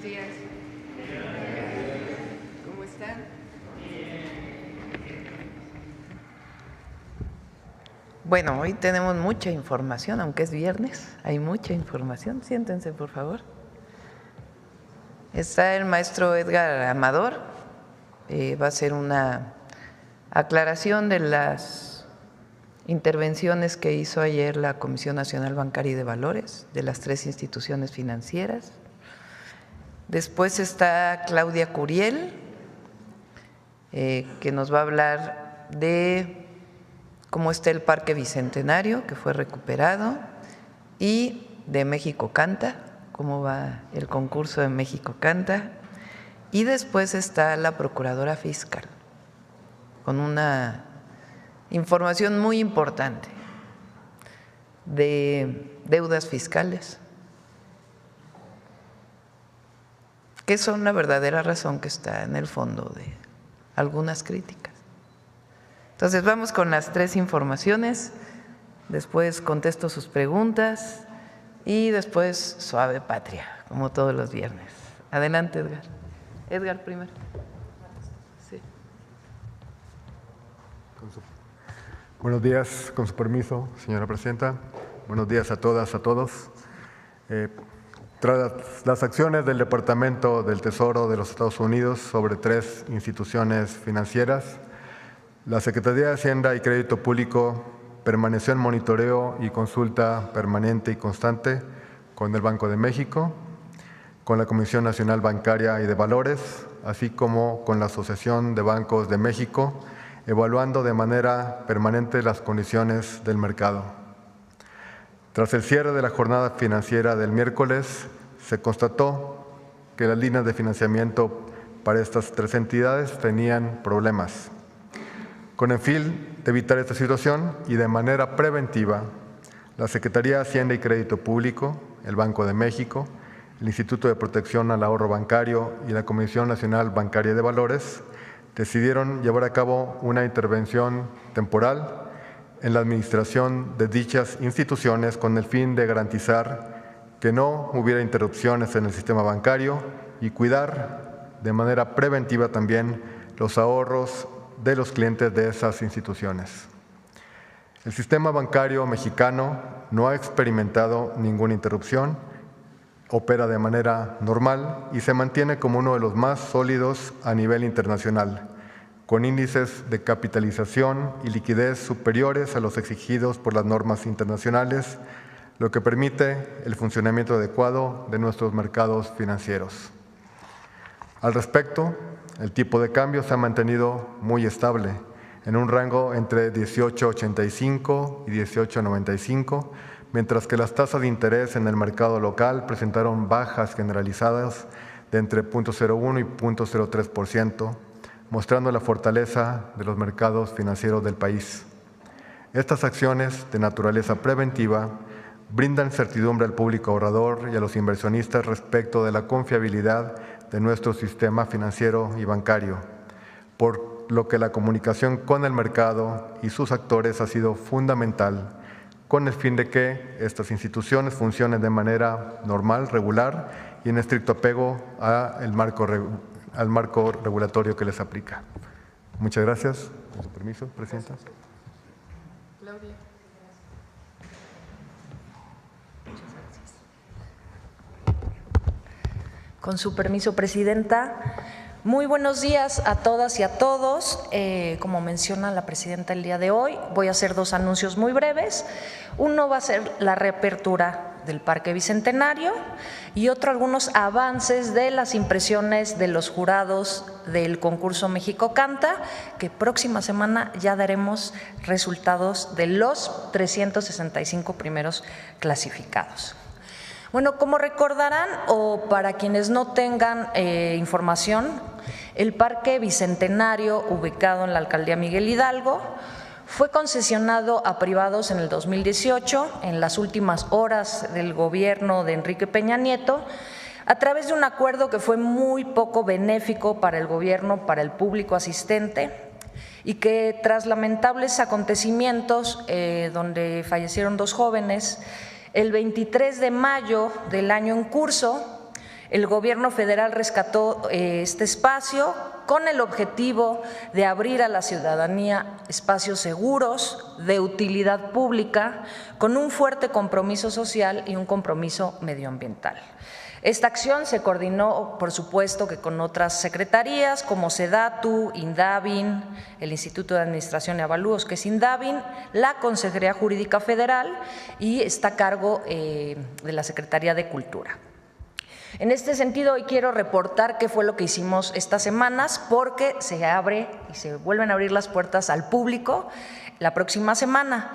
Buenos días. ¿Cómo están? Bueno, hoy tenemos mucha información, aunque es viernes, hay mucha información. Siéntense, por favor. Está el maestro Edgar Amador, va a hacer una aclaración de las intervenciones que hizo ayer la Comisión Nacional Bancaria y de Valores de las 3 instituciones financieras. Después está Claudia Curiel, que nos va a hablar de cómo está el Parque Bicentenario, que fue recuperado, y de México Canta, cómo va el concurso de México Canta. Y después está la Procuradora Fiscal, con una información muy importante de deudas fiscales, que son la verdadera razón que está en el fondo de algunas críticas. Entonces vamos con las 3 informaciones, después contesto sus preguntas y después suave patria, como todos los viernes. Adelante, Edgar. Edgar primero. Sí. Buenos días, con su permiso, señora presidenta. Buenos días a todas, a todos. Tras las acciones del Departamento del Tesoro de los Estados Unidos sobre 3 instituciones financieras, la Secretaría de Hacienda y Crédito Público permaneció en monitoreo y consulta permanente y constante con el Banco de México, con la Comisión Nacional Bancaria y de Valores, así como con la Asociación de Bancos de México, evaluando de manera permanente las condiciones del mercado. Tras el cierre de la jornada financiera del miércoles, se constató que las líneas de financiamiento para estas 3 entidades tenían problemas. Con el fin de evitar esta situación y de manera preventiva, la Secretaría de Hacienda y Crédito Público, el Banco de México, el Instituto de Protección al Ahorro Bancario y la Comisión Nacional Bancaria de Valores decidieron llevar a cabo una intervención temporal en la administración de dichas instituciones con el fin de garantizar que no hubiera interrupciones en el sistema bancario y cuidar de manera preventiva también los ahorros de los clientes de esas instituciones. El sistema bancario mexicano no ha experimentado ninguna interrupción, opera de manera normal y se mantiene como uno de los más sólidos a nivel internacional, con índices de capitalización y liquidez superiores a los exigidos por las normas internacionales, lo que permite el funcionamiento adecuado de nuestros mercados financieros. Al respecto, el tipo de cambio se ha mantenido muy estable, en un rango entre 18.85 y 18.95, mientras que las tasas de interés en el mercado local presentaron bajas generalizadas de entre 0.01 y 0.03%, mostrando la fortaleza de los mercados financieros del país. Estas acciones de naturaleza preventiva brindan certidumbre al público ahorrador y a los inversionistas respecto de la confiabilidad de nuestro sistema financiero y bancario, por lo que la comunicación con el mercado y sus actores ha sido fundamental con el fin de que estas instituciones funcionen de manera normal, regular y en estricto apego al marco regulatorio que les aplica. Muchas gracias. Con su permiso, presidenta. Claudia. Con su permiso, presidenta. Muy buenos días a todas y a todos. Como menciona la presidenta el día de hoy, voy a hacer 2 anuncios muy breves. Uno va a ser la reapertura del Parque Bicentenario y otro algunos avances de las impresiones de los jurados del concurso México Canta, que próxima semana ya daremos resultados de los 365 primeros clasificados. Bueno, como recordarán, o para quienes no tengan información, el Parque Bicentenario, ubicado en la Alcaldía Miguel Hidalgo, fue concesionado a privados en el 2018, en las últimas horas del gobierno de Enrique Peña Nieto, a través de un acuerdo que fue muy poco benéfico para el gobierno, para el público asistente, y que tras lamentables acontecimientos donde fallecieron 2 jóvenes, el 23 de mayo del año en curso, El gobierno federal rescató este espacio con el objetivo de abrir a la ciudadanía espacios seguros, de utilidad pública, con un fuerte compromiso social y un compromiso medioambiental. Esta acción se coordinó, por supuesto, que con otras secretarías como SEDATU, INDAVIN, el Instituto de Administración y Avalúos, que es INDAVIN, la Consejería Jurídica Federal y está a cargo de la Secretaría de Cultura. En este sentido, hoy quiero reportar qué fue lo que hicimos estas semanas, porque se abre y se vuelven a abrir las puertas al público la próxima semana.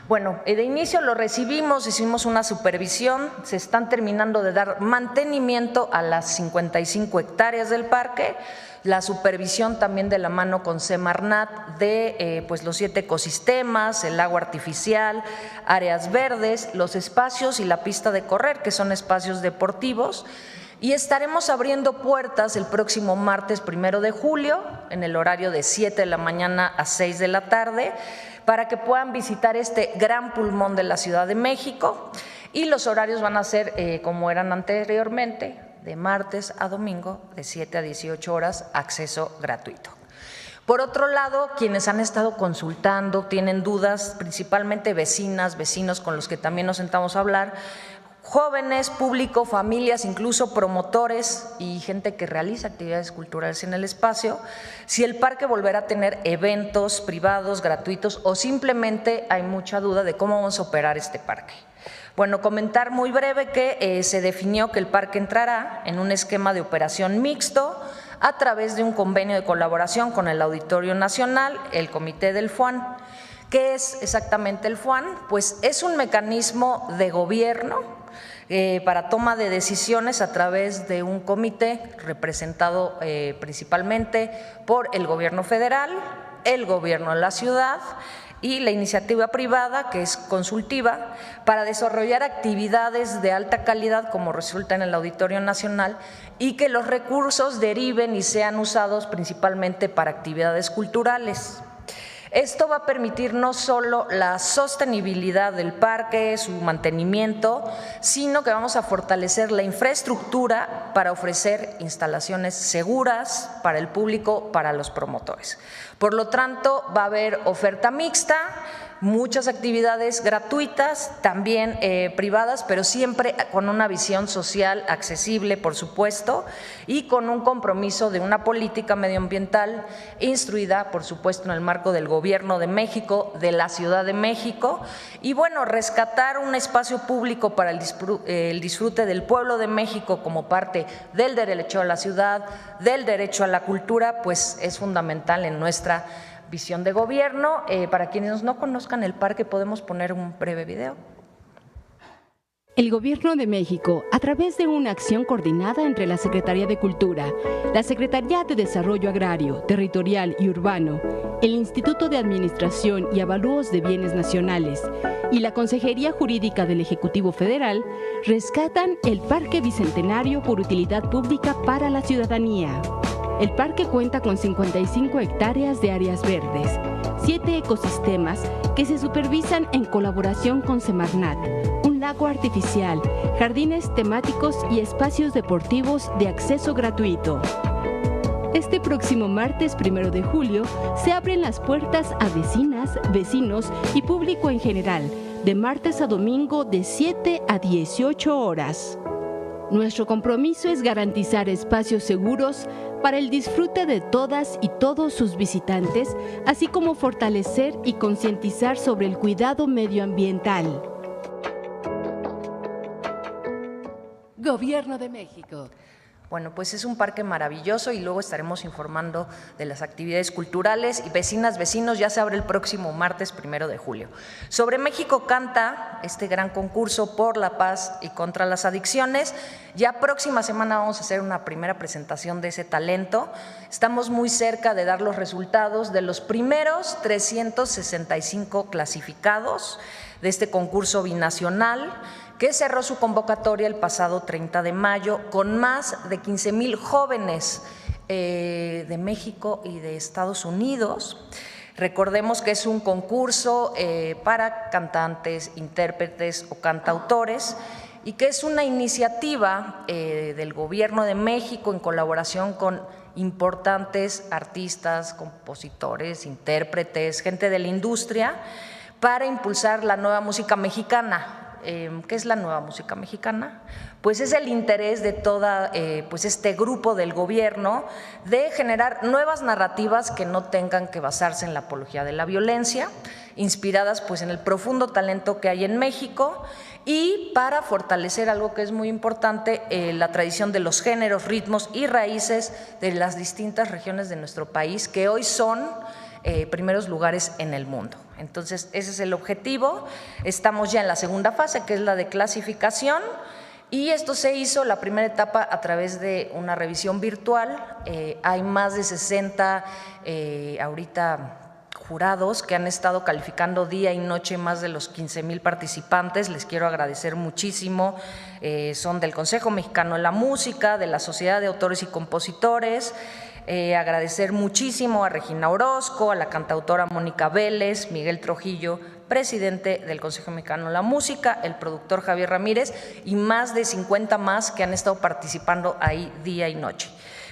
Bueno, de inicio lo recibimos, hicimos una supervisión, se están terminando de dar mantenimiento a las 55 hectáreas del parque, la supervisión también de la mano con Semarnat de pues los 7 ecosistemas, el agua artificial, áreas verdes, los espacios y la pista de correr, que son espacios deportivos. Y estaremos abriendo puertas el próximo martes 1 de julio, en el horario de 7 de la mañana a 6 de la tarde, para que puedan visitar este gran pulmón de la Ciudad de México, y los horarios van a ser como eran anteriormente, de martes a domingo, de 7 a 18 horas, acceso gratuito. Por otro lado, quienes han estado consultando, tienen dudas, principalmente vecinas, vecinos con los que también nos sentamos a hablar, jóvenes, público, familias, incluso promotores y gente que realiza actividades culturales en el espacio, si el parque volverá a tener eventos privados, gratuitos, o simplemente hay mucha duda de cómo vamos a operar este parque. Bueno, comentar muy breve que se definió que el parque entrará en un esquema de operación mixto a través de un convenio de colaboración con el Auditorio Nacional, el Comité del FUAN. ¿Qué es exactamente el FUAN? Pues es un mecanismo de gobierno para toma de decisiones a través de un comité representado principalmente por el gobierno federal, el gobierno de la ciudad y la iniciativa privada, que es consultiva, para desarrollar actividades de alta calidad, como resulta en el Auditorio Nacional, y que los recursos deriven y sean usados principalmente para actividades culturales. Esto va a permitir no solo la sostenibilidad del parque, su mantenimiento, sino que vamos a fortalecer la infraestructura para ofrecer instalaciones seguras para el público, para los promotores. Por lo tanto, va a haber oferta mixta, muchas actividades gratuitas, también privadas, pero siempre con una visión social accesible, por supuesto, y con un compromiso de una política medioambiental instruida, por supuesto, en el marco del Gobierno de México, de la Ciudad de México, y bueno, rescatar un espacio público para el disfrute del pueblo de México como parte del derecho a la ciudad, del derecho a la cultura, pues es fundamental en nuestra visión de gobierno. Para quienes no conozcan el parque, podemos poner un breve video. El Gobierno de México, a través de una acción coordinada entre la Secretaría de Cultura, la Secretaría de Desarrollo Agrario, Territorial y Urbano, el Instituto de Administración y Avalúos de Bienes Nacionales y la Consejería Jurídica del Ejecutivo Federal, rescatan el Parque Bicentenario por utilidad pública para la ciudadanía. El parque cuenta con 55 hectáreas de áreas verdes, 7 ecosistemas que se supervisan en colaboración con Semarnat, un lago artificial, jardines temáticos y espacios deportivos de acceso gratuito. Este próximo martes 1 de julio se abren las puertas a vecinas, vecinos y público en general, de martes a domingo de 7 a 18 horas. Nuestro compromiso es garantizar espacios seguros para el disfrute de todas y todos sus visitantes, así como fortalecer y concientizar sobre el cuidado medioambiental. Gobierno de México. Bueno, pues es un parque maravilloso y luego estaremos informando de las actividades culturales. Y vecinas, vecinos, ya se abre el próximo martes 1 de julio. Sobre México Canta, este gran concurso por la paz y contra las adicciones. Ya próxima semana vamos a hacer una primera presentación de ese talento. Estamos muy cerca de dar los resultados de los primeros 365 clasificados de este concurso binacional, que cerró su convocatoria el pasado 30 de mayo con más de 15,000 jóvenes de México y de Estados Unidos. Recordemos que es un concurso para cantantes, intérpretes o cantautores, y que es una iniciativa del Gobierno de México en colaboración con importantes artistas, compositores, intérpretes, gente de la industria, para impulsar la nueva música mexicana. ¿Qué es la nueva música mexicana? Pues es el interés de toda pues este grupo del gobierno de generar nuevas narrativas que no tengan que basarse en la apología de la violencia, inspiradas pues en el profundo talento que hay en México, y para fortalecer algo que es muy importante, la tradición de los géneros, ritmos y raíces de las distintas regiones de nuestro país, que hoy son primeros lugares en el mundo. Entonces, ese es el objetivo. Estamos ya en la segunda fase, que es la de clasificación, y esto se hizo la primera etapa a través de una revisión virtual. Hay más de 60 ahorita jurados que han estado calificando día y noche más de los 15,000 participantes. Les quiero agradecer muchísimo. Son del Consejo Mexicano de la Música, de la Sociedad de Autores y Compositores. Agradecer muchísimo a Regina Orozco, a la cantautora Mónica Vélez, Miguel Trujillo, presidente del Consejo Mexicano de la Música, el productor Javier Ramírez y más de 50 más que han estado participando ahí día y noche.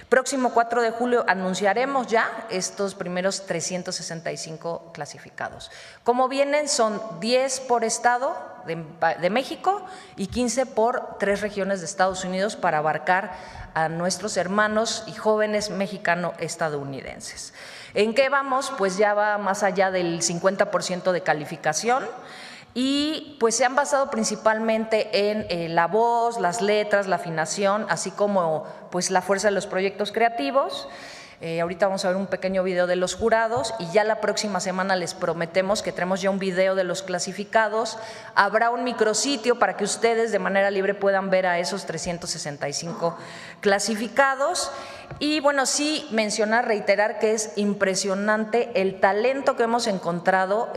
Próximo 4 de julio anunciaremos ya estos primeros 365 clasificados. Como vienen, son 10 por estado de México y 15 por 3 regiones de Estados Unidos para abarcar a nuestros hermanos y jóvenes mexicano-estadounidenses. ¿En qué vamos? Pues ya va más allá del 50% de calificación. Y pues se han basado principalmente en la voz, las letras, la afinación, así como pues la fuerza de los proyectos creativos. Ahorita vamos a ver un pequeño video de los jurados y ya la próxima semana les prometemos que tenemos ya un video de los clasificados. Habrá un micrositio para que ustedes de manera libre puedan ver a esos 365 clasificados. Y bueno, sí mencionar, reiterar que es impresionante el talento que hemos encontrado.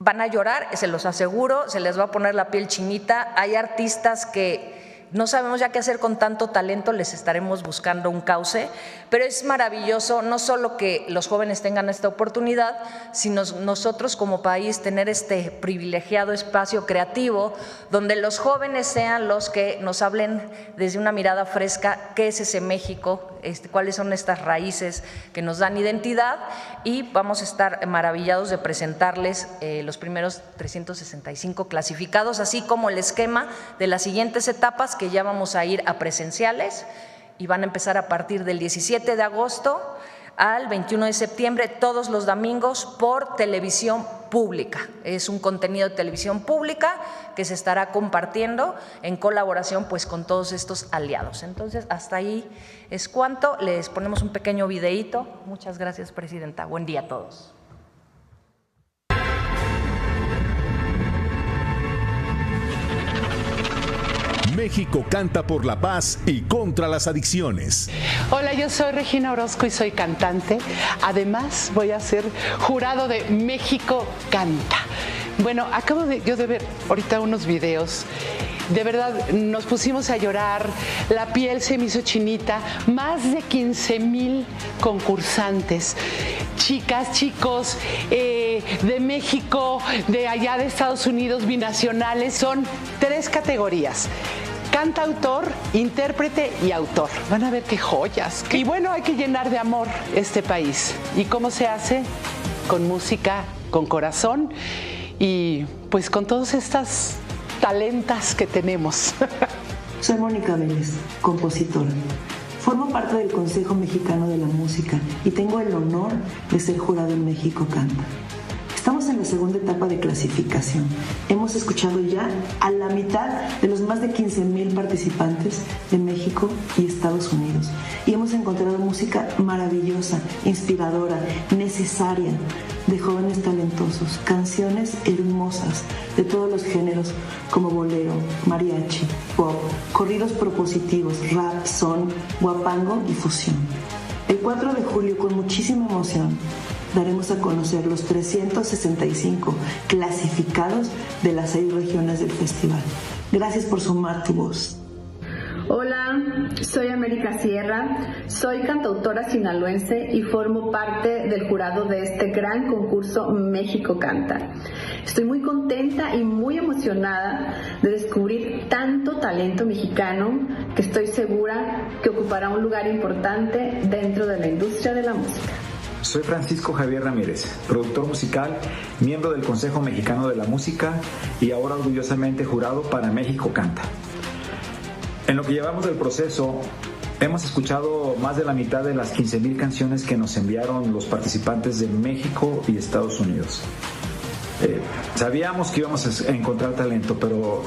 Van a llorar, se los aseguro, se les va a poner la piel chinita. Hay artistas que no sabemos ya qué hacer con tanto talento, les estaremos buscando un cauce, pero es maravilloso no solo que los jóvenes tengan esta oportunidad, sino nosotros como país tener este privilegiado espacio creativo donde los jóvenes sean los que nos hablen desde una mirada fresca qué es ese México, cuáles son estas raíces que nos dan identidad, y vamos a estar maravillados de presentarles los primeros 365 clasificados, así como el esquema de las siguientes etapas que ya vamos a ir a presenciales y van a empezar a partir del 17 de agosto al 21 de septiembre, todos los domingos por televisión pública. Es un contenido de televisión pública que se estará compartiendo en colaboración pues con todos estos aliados. Entonces, hasta ahí es cuanto. Les ponemos un pequeño videíto. Muchas gracias, presidenta. Buen día a todos. México canta por la paz y contra las adicciones. Hola, yo soy Regina Orozco y soy cantante. Además, voy a ser jurado de México Canta. Bueno, acabo yo de ver ahorita unos videos. De verdad, nos pusimos a llorar, la piel se me hizo chinita. Más de 15,000 concursantes, chicas, chicos, de México, de allá de Estados Unidos, binacionales. Son 3 categorías: cantautor, intérprete y autor. Van a ver qué joyas. Y bueno, hay que llenar de amor este país. ¿Y cómo se hace? Con música, con corazón y pues con todas estas talentas que tenemos. Soy Mónica Vélez, compositora. Formo parte del Consejo Mexicano de la Música y tengo el honor de ser jurado en México Canta. Estamos en la segunda etapa de clasificación. Hemos escuchado ya a la mitad de los más de 15,000 participantes de México y Estados Unidos. Y hemos encontrado música maravillosa, inspiradora, necesaria, de jóvenes talentosos, canciones hermosas de todos los géneros como bolero, mariachi, pop, corridos propositivos, rap, son, guapango y fusión. El 4 de julio, con muchísima emoción, daremos a conocer los 365 clasificados de las 6 regiones del festival. Gracias por sumar tu voz. Hola, soy América Sierra, soy cantautora sinaloense y formo parte del jurado de este gran concurso México Canta. Estoy muy contenta y muy emocionada de descubrir tanto talento mexicano que estoy segura que ocupará un lugar importante dentro de la industria de la música. Soy Francisco Javier Ramírez, productor musical, miembro del Consejo Mexicano de la Música y ahora orgullosamente jurado para México Canta. En lo que llevamos del proceso, hemos escuchado más de la mitad de las 15,000 canciones que nos enviaron los participantes de México y Estados Unidos. Sabíamos que íbamos a encontrar talento, pero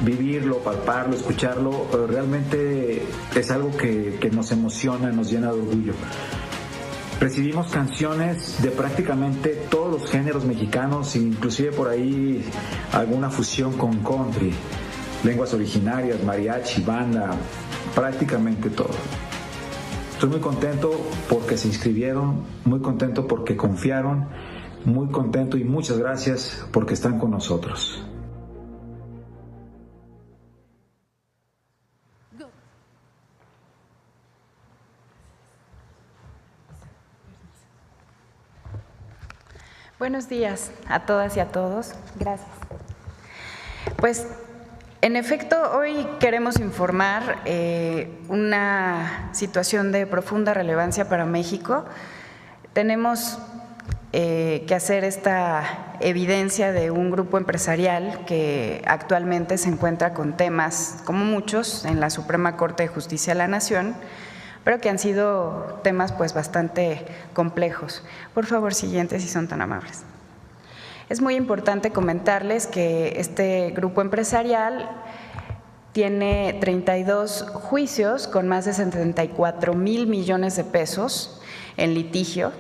vivirlo, palparlo, escucharlo, realmente es algo que nos emociona, nos llena de orgullo. Recibimos canciones de prácticamente todos los géneros mexicanos, inclusive por ahí alguna fusión con country, lenguas originarias, mariachi, banda, prácticamente todo. Estoy muy contento porque se inscribieron, muy contento porque confiaron, muy contento y muchas gracias porque están con nosotros. Buenos días a todas y a todos. Gracias. Pues, en efecto, hoy queremos informar una situación de profunda relevancia para México. Tenemos que hacer esta evidencia de un grupo empresarial que actualmente se encuentra con temas, como muchos, en la Suprema Corte de Justicia de la Nación, pero que han sido temas pues bastante complejos. Por favor, siguiente, si son tan amables. Es muy importante comentarles que este grupo empresarial tiene 32 juicios con más de 74,000 millones de pesos en litigio.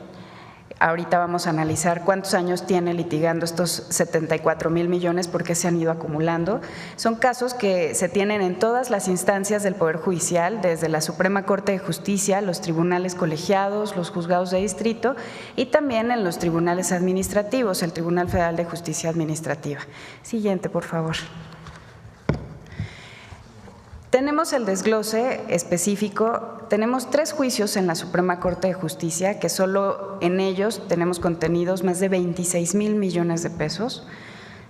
Ahorita vamos a analizar cuántos años tiene litigando estos 74,000 millones, porque se han ido acumulando. Son casos que se tienen en todas las instancias del Poder Judicial, desde la Suprema Corte de Justicia, los tribunales colegiados, los juzgados de distrito y también en los tribunales administrativos, el Tribunal Federal de Justicia Administrativa. Siguiente, por favor. Tenemos el desglose específico, tenemos 3 juicios en la Suprema Corte de Justicia, que solo en ellos tenemos contenidos más de 26,000 millones de pesos,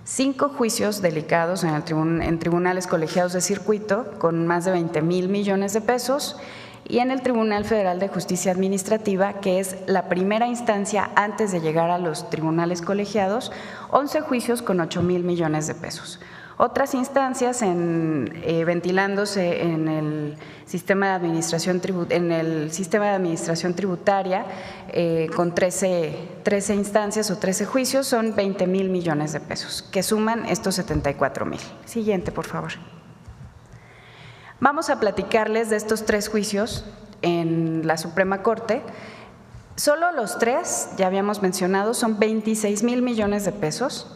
5 juicios delicados en tribunales colegiados de circuito con más de 20,000 millones de pesos y en el Tribunal Federal de Justicia Administrativa, que es la primera instancia antes de llegar a los tribunales colegiados, 11 juicios con 8,000 millones de pesos. Otras instancias ventilándose en el sistema de administración tributaria con 13 instancias o 13 juicios son 20,000 millones de pesos, que suman estos 74,000. Siguiente, por favor. Vamos a platicarles de estos 3 juicios en la Suprema Corte. Solo los 3, ya habíamos mencionado, son 26,000 millones de pesos.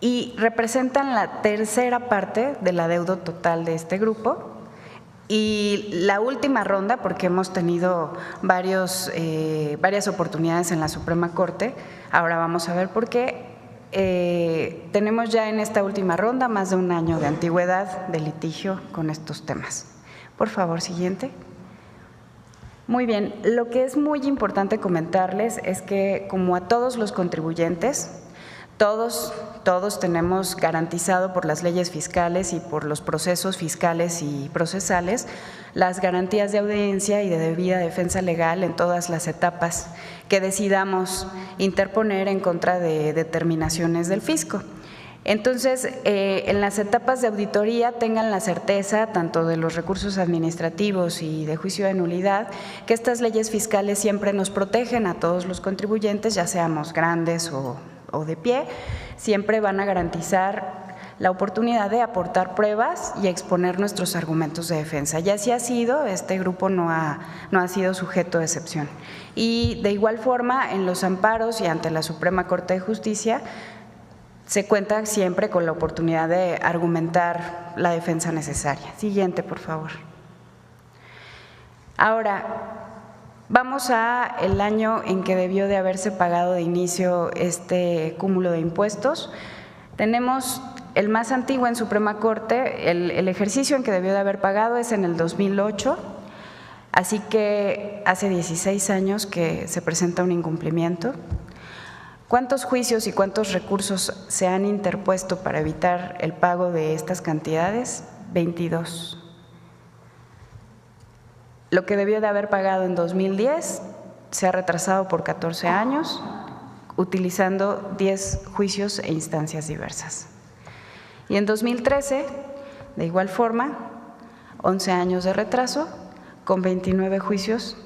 Y representan la tercera parte del adeudo total de este grupo. Y la última ronda, porque hemos tenido varias oportunidades en la Suprema Corte, ahora vamos a ver por qué. Tenemos ya en esta última ronda más de un año de antigüedad de litigio con estos temas. Por favor, siguiente. Muy bien, lo que es muy importante comentarles es que, como a todos los contribuyentes, todos tenemos garantizado por las leyes fiscales y por los procesos fiscales y procesales las garantías de audiencia y de debida defensa legal en todas las etapas que decidamos interponer en contra de determinaciones del fisco. Entonces, en las etapas de auditoría tengan la certeza, tanto de los recursos administrativos y de juicio de nulidad, que estas leyes fiscales siempre nos protegen a todos los contribuyentes, ya seamos grandes o de pie, siempre van a garantizar la oportunidad de aportar pruebas y exponer nuestros argumentos de defensa. Y así ha sido, este grupo no ha sido sujeto de excepción. Y de igual forma, en los amparos y ante la Suprema Corte de Justicia, se cuenta siempre con la oportunidad de argumentar la defensa necesaria. Siguiente, por favor. Ahora, vamos a el año en que debió de haberse pagado de inicio este cúmulo de impuestos. Tenemos El más antiguo en Suprema Corte, el ejercicio en que debió de haber pagado es en el 2008, así que hace 16 años que se presenta un incumplimiento. ¿Cuántos juicios y cuántos recursos se han interpuesto para evitar el pago de estas cantidades? 22. Lo que debió de haber pagado en 2010 se ha retrasado por 14 años, utilizando 10 juicios e instancias diversas. Y en 2013, de igual forma, 11 años de retraso, con 29 juicios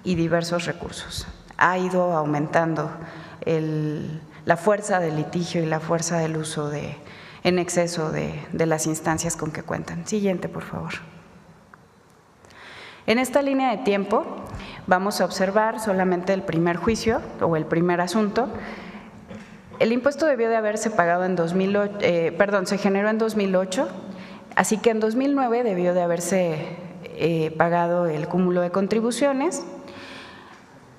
y diversos recursos. Ha ido aumentando la fuerza del litigio y la fuerza del uso en exceso de las instancias con que cuentan. Siguiente, por favor. En esta línea de tiempo vamos a observar solamente el primer juicio o el primer asunto. El impuesto debió de haberse pagado en se generó en 2008, así que en 2009 debió de haberse pagado el cúmulo de contribuciones.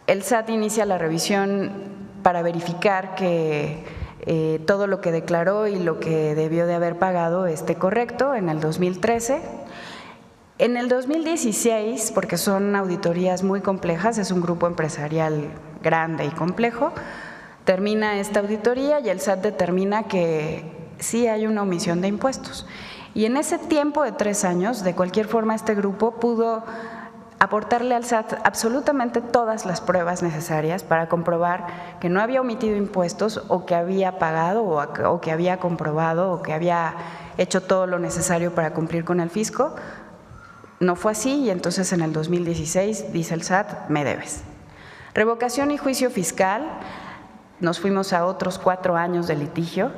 El SAT inicia la revisión para verificar que todo lo que declaró y lo que debió de haber pagado esté correcto en el 2013. En el 2016, porque son auditorías muy complejas, es un grupo empresarial grande y complejo, termina esta auditoría y el SAT determina que sí hay una omisión de impuestos. Y en ese tiempo de 3 años, de cualquier forma, este grupo pudo aportarle al SAT absolutamente todas las pruebas necesarias para comprobar que no había omitido impuestos o que había pagado o que había comprobado o que había hecho todo lo necesario para cumplir con el fisco. No fue así y entonces en el 2016 dice el SAT, me debes. Revocación y juicio fiscal, nos fuimos a otros 4 años de litigio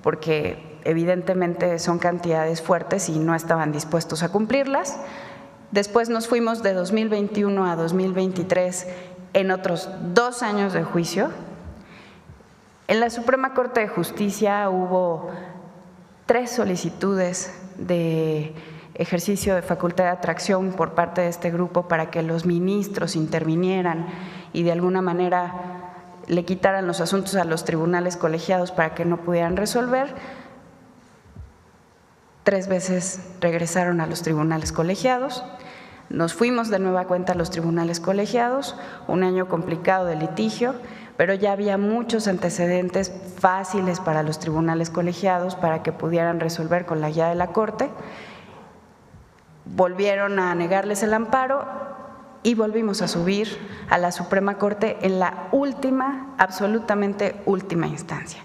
porque evidentemente son cantidades fuertes y no estaban dispuestos a cumplirlas. Después nos fuimos de 2021 a 2023 en otros 2 años de juicio. En la Suprema Corte de Justicia hubo 3 solicitudes de ejercicio de facultad de atracción por parte de este grupo para que los ministros intervinieran y de alguna manera le quitaran los asuntos a los tribunales colegiados para que no pudieran resolver. 3 veces regresaron a los tribunales colegiados. Nos fuimos de nueva cuenta a los tribunales colegiados, un año complicado de litigio, pero ya había muchos antecedentes fáciles para los tribunales colegiados para que pudieran resolver con la guía de la Corte. Volvieron a negarles el amparo y volvimos a subir a la Suprema Corte en la última, absolutamente última instancia.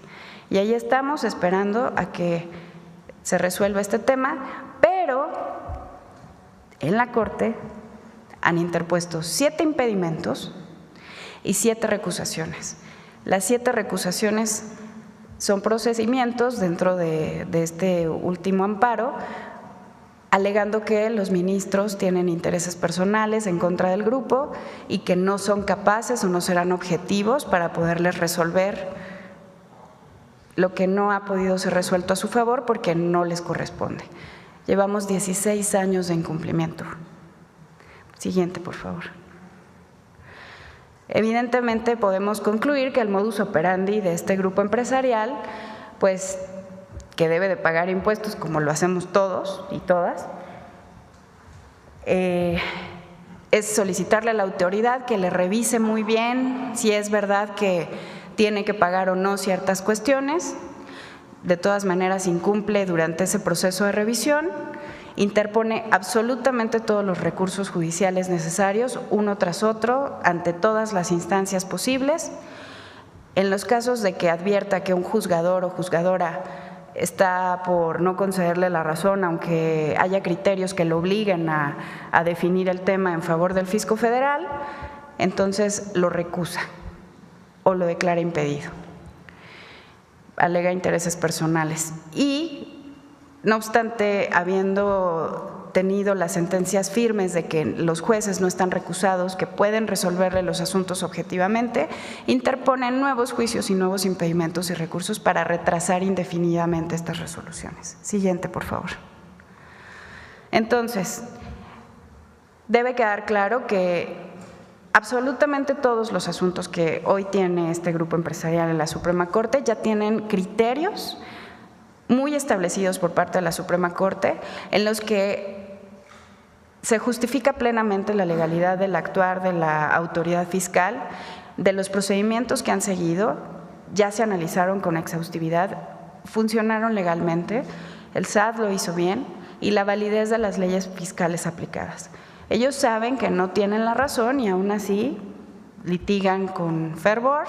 Y ahí estamos esperando a que se resuelva este tema, pero en la Corte han interpuesto 7 impedimentos y 7 recusaciones. Las 7 recusaciones son procedimientos dentro de este último amparo, alegando que los ministros tienen intereses personales en contra del grupo y que no son capaces o no serán objetivos para poderles resolver lo que no ha podido ser resuelto a su favor porque no les corresponde. Llevamos 16 años de incumplimiento. Siguiente, por favor. Evidentemente podemos concluir que el modus operandi de este grupo empresarial, pues que debe de pagar impuestos como lo hacemos todos y todas, es solicitarle a la autoridad que le revise muy bien si es verdad que tiene que pagar o no ciertas cuestiones. De todas maneras incumple durante ese proceso de revisión, interpone absolutamente todos los recursos judiciales necesarios, uno tras otro, ante todas las instancias posibles. En los casos de que advierta que un juzgador o juzgadora está por no concederle la razón, aunque haya criterios que lo obliguen a definir el tema en favor del fisco federal, entonces lo recusa o lo declara impedido. Alega intereses personales y, no obstante, habiendo tenido las sentencias firmes de que los jueces no están recusados, que pueden resolverle los asuntos objetivamente, interponen nuevos juicios y nuevos impedimentos y recursos para retrasar indefinidamente estas resoluciones. Siguiente, por favor. Entonces, debe quedar claro que absolutamente todos los asuntos que hoy tiene este grupo empresarial en la Suprema Corte ya tienen criterios muy establecidos por parte de la Suprema Corte, en los que se justifica plenamente la legalidad del actuar de la autoridad fiscal, de los procedimientos que han seguido, ya se analizaron con exhaustividad, funcionaron legalmente, el SAT lo hizo bien, y la validez de las leyes fiscales aplicadas. Ellos saben que no tienen la razón y aún así litigan con fervor,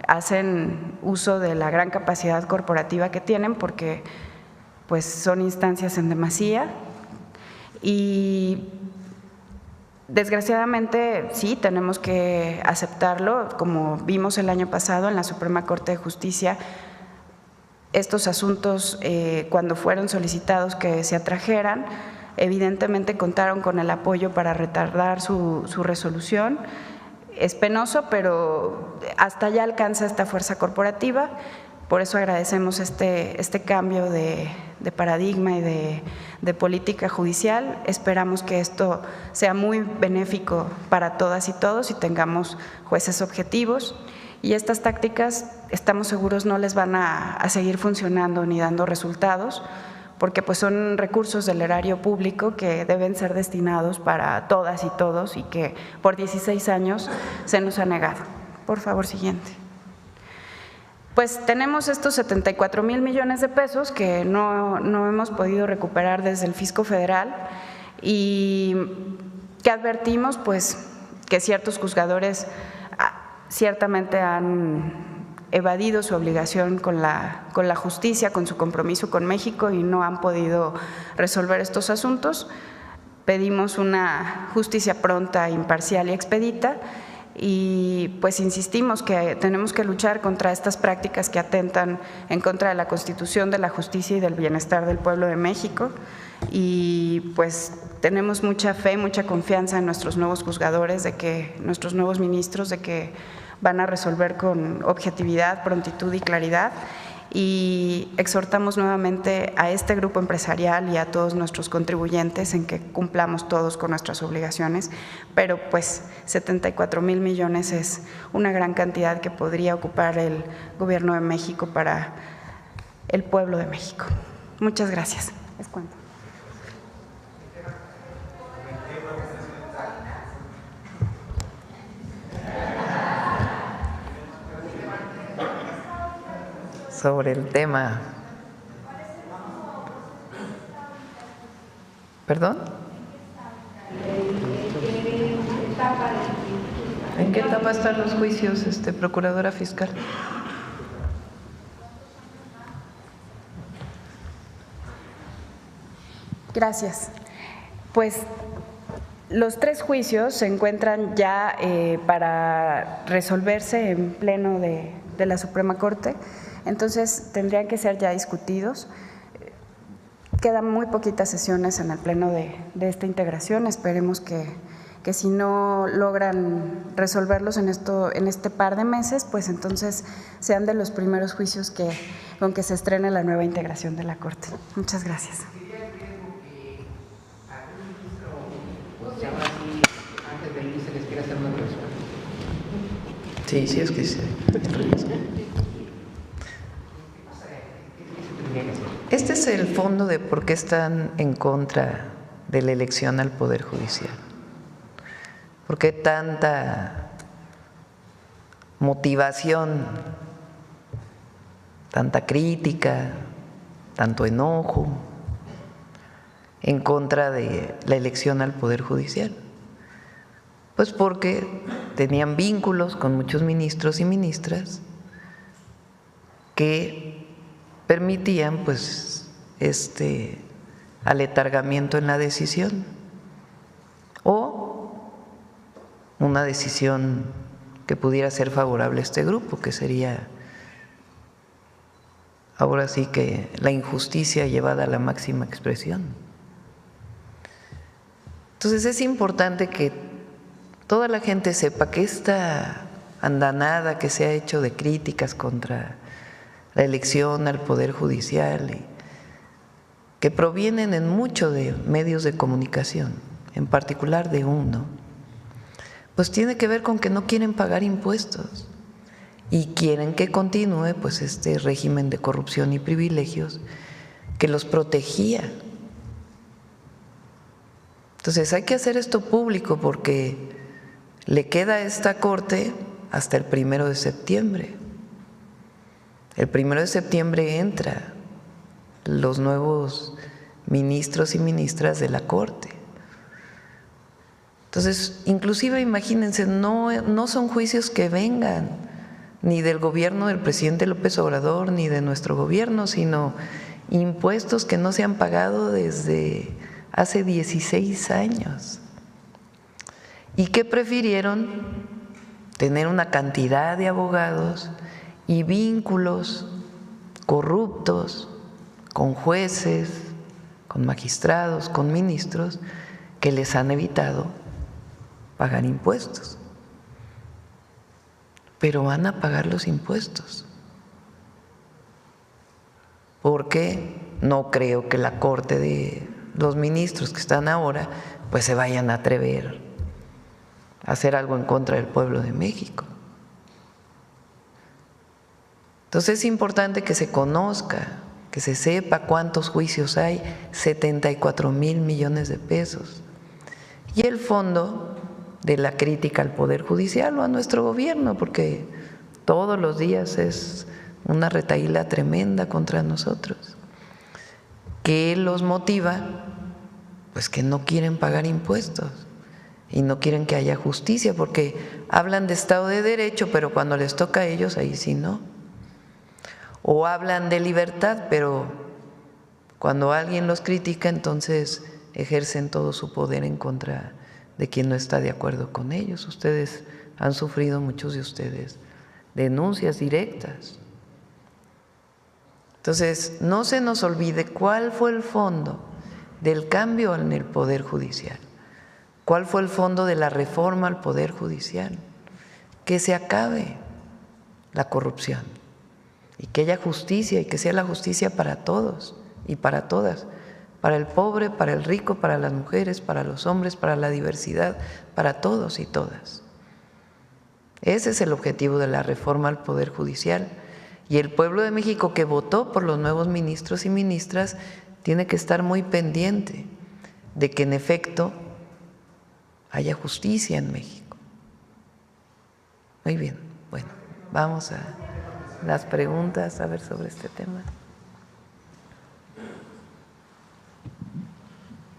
hacen uso de la gran capacidad corporativa que tienen porque pues son instancias en demasía y desgraciadamente sí tenemos que aceptarlo, como vimos el año pasado en la Suprema Corte de Justicia. Estos asuntos, cuando fueron solicitados que se atrajeran, evidentemente contaron con el apoyo para retardar su resolución. Es penoso, pero hasta allá alcanza esta fuerza corporativa. Por eso agradecemos este cambio de paradigma y de política judicial. Esperamos que esto sea muy benéfico para todas y todos y tengamos jueces objetivos. Y estas tácticas, estamos seguros, no les van a seguir funcionando ni dando resultados, porque pues son recursos del erario público que deben ser destinados para todas y todos y que por 16 años se nos ha negado. Por favor, siguiente. Pues tenemos estos 74,000 millones de pesos que no hemos podido recuperar desde el Fisco Federal y que advertimos pues que ciertos juzgadores ciertamente han evadido su obligación con la justicia, con su compromiso con México y no han podido resolver estos asuntos. Pedimos una justicia pronta, imparcial y expedita y pues insistimos que tenemos que luchar contra estas prácticas que atentan en contra de la Constitución, de la justicia y del bienestar del pueblo de México y pues tenemos mucha fe, mucha confianza en nuestros nuevos juzgadores, de que nuestros nuevos ministros, de que van a resolver con objetividad, prontitud y claridad y exhortamos nuevamente a este grupo empresarial y a todos nuestros contribuyentes en que cumplamos todos con nuestras obligaciones, pero pues 74,000 millones es una gran cantidad que podría ocupar el Gobierno de México para el pueblo de México. Muchas gracias. Les cuento. Sobre el tema. ¿Perdón? ¿En qué etapa están los juicios, Procuradora Fiscal? Gracias. Pues los 3 juicios se encuentran ya para resolverse en pleno de la Suprema Corte. Entonces, tendrían que ser ya discutidos. Quedan muy poquitas sesiones en el pleno de esta integración. Esperemos que si no logran resolverlos en este par de meses, pues entonces sean de los primeros juicios con que se estrene la nueva integración de la Corte. Muchas gracias. Sí, sí, es que sí. Este es el fondo de por qué están en contra de la elección al Poder Judicial. ¿Por qué tanta motivación, tanta crítica, tanto enojo en contra de la elección al Poder Judicial? Pues porque tenían vínculos con muchos ministros y ministras que permitían pues aletargamiento en la decisión o una decisión que pudiera ser favorable a este grupo, que sería ahora sí que la injusticia llevada a la máxima expresión. Entonces es importante que toda la gente sepa que esta andanada que se ha hecho de críticas contra la elección al Poder Judicial, que provienen en mucho de medios de comunicación, en particular de uno, pues tiene que ver con que no quieren pagar impuestos y quieren que continúe pues este régimen de corrupción y privilegios que los protegía. Entonces hay que hacer esto público porque le queda a esta Corte hasta el 1 de septiembre. El 1 de septiembre entran los nuevos ministros y ministras de la Corte. Entonces, inclusive imagínense, no son juicios que vengan ni del gobierno del presidente López Obrador ni de nuestro gobierno, sino impuestos que no se han pagado desde hace 16 años y que prefirieron tener una cantidad de abogados y vínculos corruptos con jueces, con magistrados, con ministros, que les han evitado pagar impuestos. Pero van a pagar los impuestos. Porque no creo que la Corte de los ministros que están ahora pues se vayan a atrever a hacer algo en contra del pueblo de México. Entonces es importante que se conozca, que se sepa cuántos juicios hay, 74,000 millones de pesos. Y el fondo de la crítica al Poder Judicial o a nuestro gobierno, porque todos los días es una retahíla tremenda contra nosotros. ¿Qué los motiva? Pues que no quieren pagar impuestos y no quieren que haya justicia, porque hablan de Estado de Derecho, pero cuando les toca a ellos, ahí sí no. O hablan de libertad, pero cuando alguien los critica, entonces ejercen todo su poder en contra de quien no está de acuerdo con ellos. Ustedes han sufrido, muchos de ustedes, denuncias directas. Entonces, no se nos olvide cuál fue el fondo del cambio en el Poder Judicial, cuál fue el fondo de la reforma al Poder Judicial, que se acabe la corrupción y que haya justicia y que sea la justicia para todos y para todas, para el pobre, para el rico, para las mujeres, para los hombres, para la diversidad, para todos y todas. Ese es el objetivo de la reforma al Poder Judicial. Y el pueblo de México que votó por los nuevos ministros y ministras tiene que estar muy pendiente de que en efecto haya justicia en México. Muy bien, bueno, vamos a las preguntas a ver sobre este tema.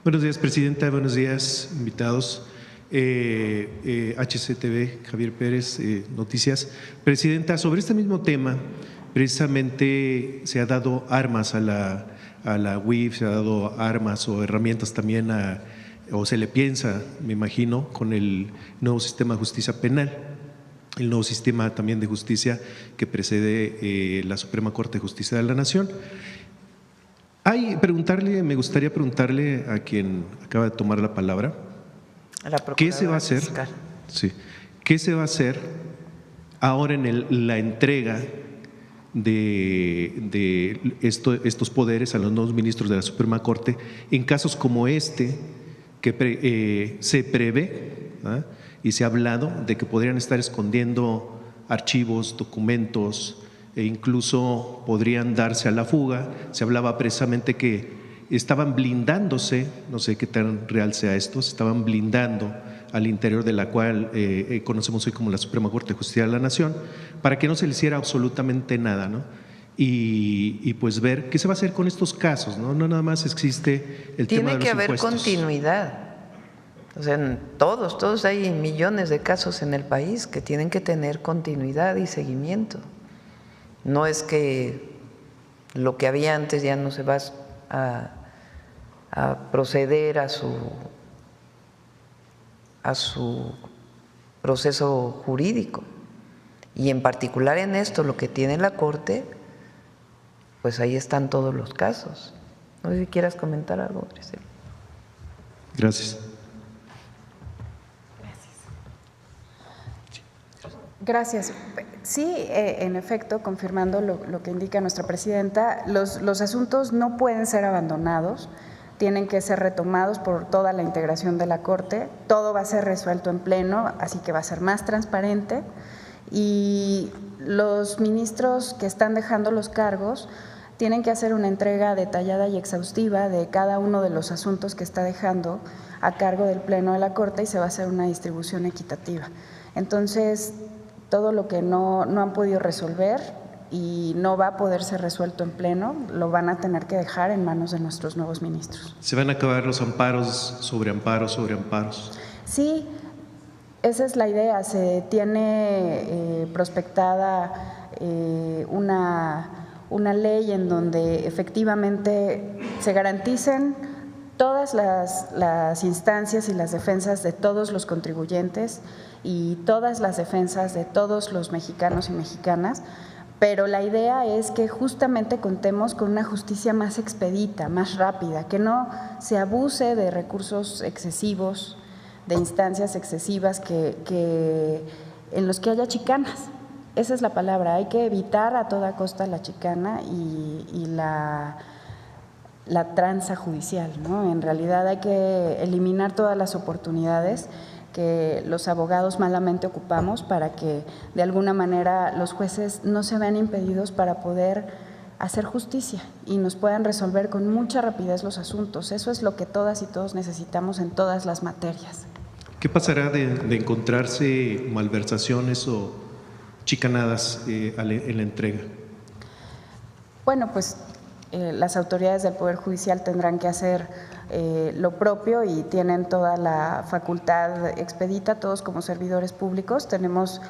Buenos días, Presidenta. Buenos días, invitados. HCTV, Javier Pérez, Noticias. Presidenta, sobre este mismo tema, precisamente se ha dado armas a la UIF, se ha dado armas o herramientas también o se le piensa, me imagino, con el nuevo sistema de justicia penal, el nuevo sistema también de justicia que precede la Suprema Corte de Justicia de la Nación. Me gustaría preguntarle a quien acaba de tomar la palabra, ¿qué se va a hacer? Sí, ¿qué se va a hacer ahora en la entrega de estos poderes a los nuevos ministros de la Suprema Corte en casos como este que se prevé y se ha hablado de que podrían estar escondiendo archivos, documentos e incluso podrían darse a la fuga? Se hablaba precisamente que estaban blindándose, no sé qué tan real sea esto, se estaban blindando al interior de la cual conocemos hoy como la Suprema Corte de Justicia de la Nación, para que no se le hiciera absolutamente nada, ¿no? Y pues ver qué se va a hacer con estos casos, ¿no? No nada más existe el tema de los impuestos. Tiene que haber continuidad. O sea, en todos hay millones de casos en el país que tienen que tener continuidad y seguimiento. No es que lo que había antes ya no se va a proceder a su proceso jurídico. Y en particular en esto, lo que tiene la Corte, pues ahí están todos los casos. No sé si quieras comentar algo, Griselda. Gracias. Gracias. Sí, en efecto, confirmando lo que indica nuestra presidenta, los asuntos no pueden ser abandonados, tienen que ser retomados por toda la integración de la Corte, todo va a ser resuelto en pleno, así que va a ser más transparente y los ministros que están dejando los cargos tienen que hacer una entrega detallada y exhaustiva de cada uno de los asuntos que está dejando a cargo del Pleno de la Corte y se va a hacer una distribución equitativa. Entonces, todo lo que no han podido resolver y no va a poder ser resuelto en Pleno, lo van a tener que dejar en manos de nuestros nuevos ministros. ¿Se van a acabar los amparos sobre amparos sobre amparos? Sí, esa es la idea. Se tiene prospectada una ley en donde efectivamente se garanticen todas las instancias y las defensas de todos los contribuyentes y todas las defensas de todos los mexicanos y mexicanas, pero la idea es que justamente contemos con una justicia más expedita, más rápida, que no se abuse de recursos excesivos, de instancias excesivas en los que haya chicanas. Esa es la palabra, hay que evitar a toda costa la chicana y la tranza judicial, ¿no? En realidad hay que eliminar todas las oportunidades que los abogados malamente ocupamos para que de alguna manera los jueces no se vean impedidos para poder hacer justicia y nos puedan resolver con mucha rapidez los asuntos. Eso es lo que todas y todos necesitamos en todas las materias. ¿Qué pasará de encontrarse malversaciones o chicanadas en la entrega? Bueno, pues las autoridades del Poder Judicial tendrán que hacer lo propio y tienen toda la facultad expedita. Todos como servidores públicos tenemos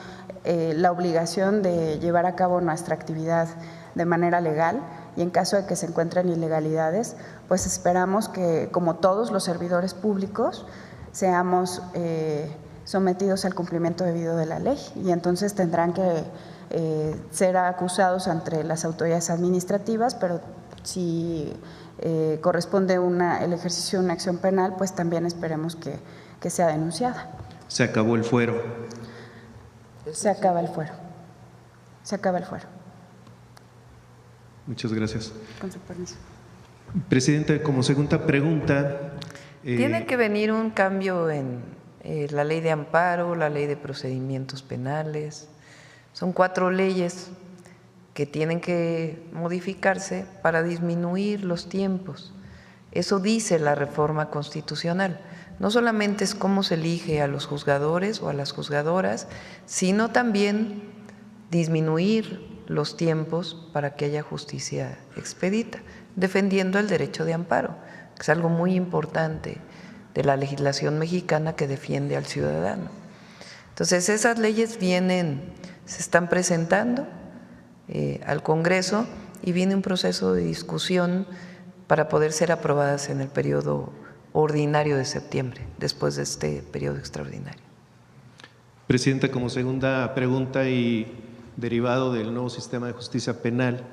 la obligación de llevar a cabo nuestra actividad de manera legal y en caso de que se encuentren ilegalidades, pues esperamos que, como todos los servidores públicos, seamos sometidos al cumplimiento debido de la ley y entonces tendrán que ser acusados ante las autoridades administrativas, pero si corresponde el ejercicio de una acción penal, pues también esperemos que sea denunciada. ¿Se acabó el fuero? Se acaba el fuero. Se acaba el fuero. Muchas gracias. Con su permiso. Presidenta, como segunda pregunta… Tiene que venir un cambio en la ley de amparo, la ley de procedimientos penales. Son 4 leyes que tienen que modificarse para disminuir los tiempos. Eso dice la reforma constitucional. No solamente es cómo se elige a los juzgadores o a las juzgadoras, sino también disminuir los tiempos para que haya justicia expedita, defendiendo el derecho de amparo, que es algo muy importante de la legislación mexicana que defiende al ciudadano. Entonces, esas leyes se están presentando al Congreso y viene un proceso de discusión para poder ser aprobadas en el periodo ordinario de septiembre, después de este periodo extraordinario. Presidenta, como segunda pregunta y derivado del nuevo sistema de justicia penal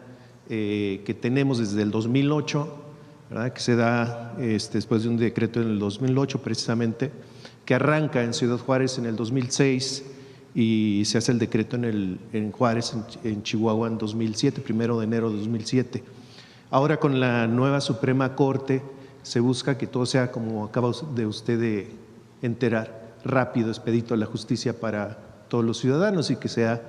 que tenemos desde el 2008, ¿verdad?, que se da después de un decreto en el 2008 precisamente, que arranca en Ciudad Juárez en el 2006 y se hace el decreto en Juárez, en Chihuahua, en 2007, 1 de enero de 2007. Ahora con la nueva Suprema Corte se busca que todo sea, como acaba de usted de enterar, rápido, expedito la justicia para todos los ciudadanos y que sea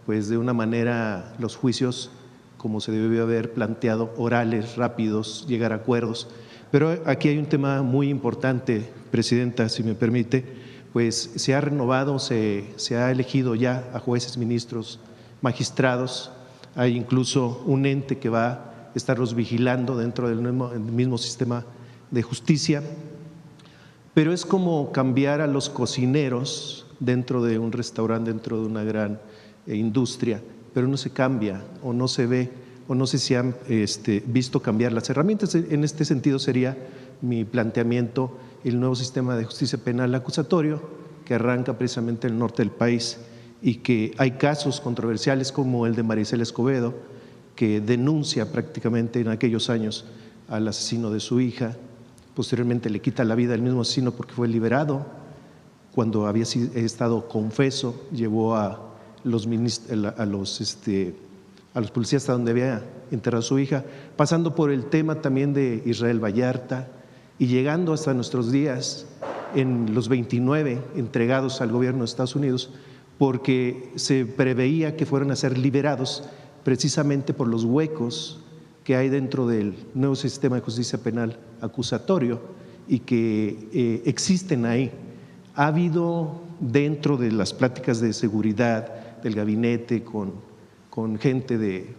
pues de una manera los juicios como se debió haber planteado, orales, rápidos, llegar a acuerdos. Pero aquí hay un tema muy importante, Presidenta, si me permite, pues se ha renovado, se ha elegido ya a jueces, ministros, magistrados, hay incluso un ente que va a estarlos vigilando dentro del mismo sistema de justicia, pero es como cambiar a los cocineros dentro de un restaurante, dentro de una gran industria, pero no se cambia o no se ve o no sé si han visto cambiar las herramientas. En este sentido sería mi planteamiento el nuevo sistema de justicia penal acusatorio que arranca precisamente en el norte del país y que hay casos controversiales como el de Maricela Escobedo, que denuncia prácticamente en aquellos años al asesino de su hija, posteriormente le quita la vida al mismo asesino porque fue liberado cuando había estado confeso, llevó a los policías hasta donde había enterrado a su hija, pasando por el tema también de Israel Vallarta y llegando hasta nuestros días en los 29 entregados al gobierno de Estados Unidos porque se preveía que fueran a ser liberados precisamente por los huecos que hay dentro del nuevo sistema de justicia penal acusatorio y que existen ahí. Ha habido dentro de las pláticas de seguridad del gabinete con gente de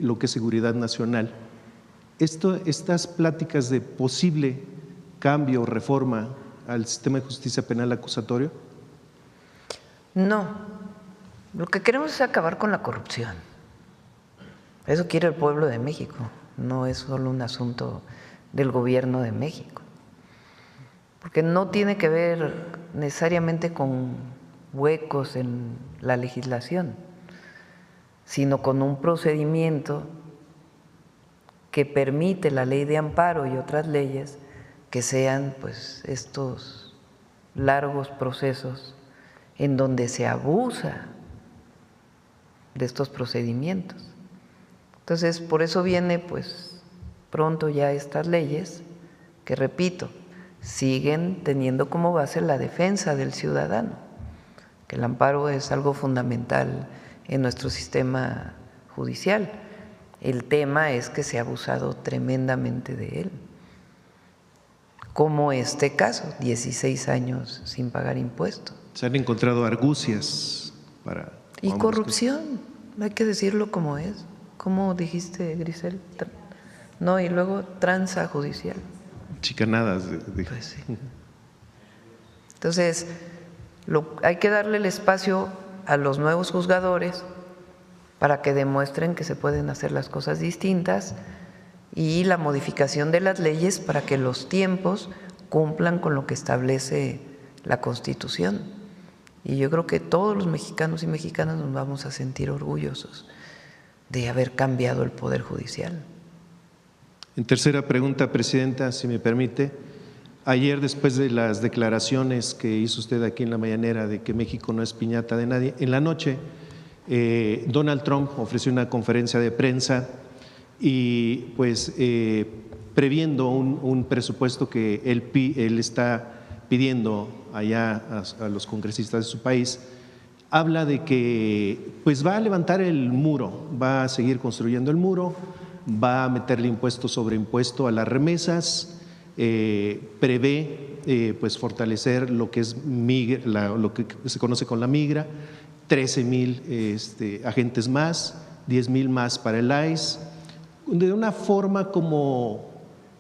lo que es seguridad nacional, estas pláticas de posible cambio o reforma al sistema de justicia penal acusatorio. No, lo que queremos es acabar con la corrupción. Eso quiere el pueblo de México, no es solo un asunto del gobierno de México, porque no tiene que ver necesariamente con huecos en la legislación, sino con un procedimiento que permite la ley de amparo y otras leyes que sean pues estos largos procesos en donde se abusa de estos procedimientos. Entonces, por eso viene pues pronto ya estas leyes que, repito, siguen teniendo como base la defensa del ciudadano, que el amparo es algo fundamental en nuestro sistema judicial. El tema es que se ha abusado tremendamente de él, como este caso, 16 años sin pagar impuestos. Se han encontrado argucias para… Y corrupción, hay que decirlo como es. ¿Cómo dijiste, Grisel? No, y luego tranza judicial. Chicanadas. Pues sí. Entonces, hay que darle el espacio a los nuevos juzgadores para que demuestren que se pueden hacer las cosas distintas, y la modificación de las leyes para que los tiempos cumplan con lo que establece la Constitución. Y yo creo que todos los mexicanos y mexicanas nos vamos a sentir orgullosos de haber cambiado el Poder Judicial. En tercera pregunta, Presidenta, si me permite, ayer, después de las declaraciones que hizo usted aquí en la mañanera de que México no es piñata de nadie, en la noche Donald Trump ofreció una conferencia de prensa y pues previendo un presupuesto que él está pidiendo allá a los congresistas de su país, habla de que pues va a levantar el muro, va a seguir construyendo el muro, va a meterle impuesto sobre impuesto a las remesas, prevé pues fortalecer lo que es lo que se conoce con la migra, 13,000 agentes más, 10,000 más para el ICE, de una forma como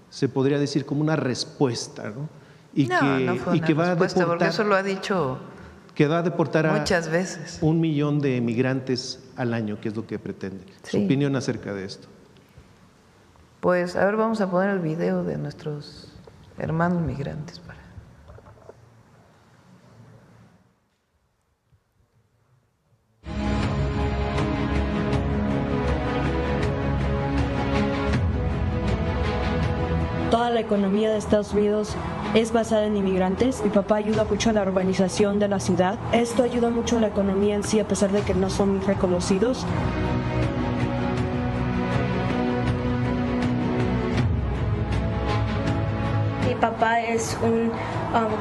se podría decir como una respuesta, ¿no? No fue una respuesta, porque eso lo ha dicho que va a deportar muchas veces 1 millón de migrantes al año, que es lo que pretende. Sí. Su opinión acerca de esto. Pues a ver, vamos a poner el video de nuestros hermanos migrantes para… Toda la economía de Estados Unidos es basada en inmigrantes. Mi papá ayuda mucho a la urbanización de la ciudad. Esto ayuda mucho a la economía en sí, a pesar de que no son muy reconocidos. Mi papá es un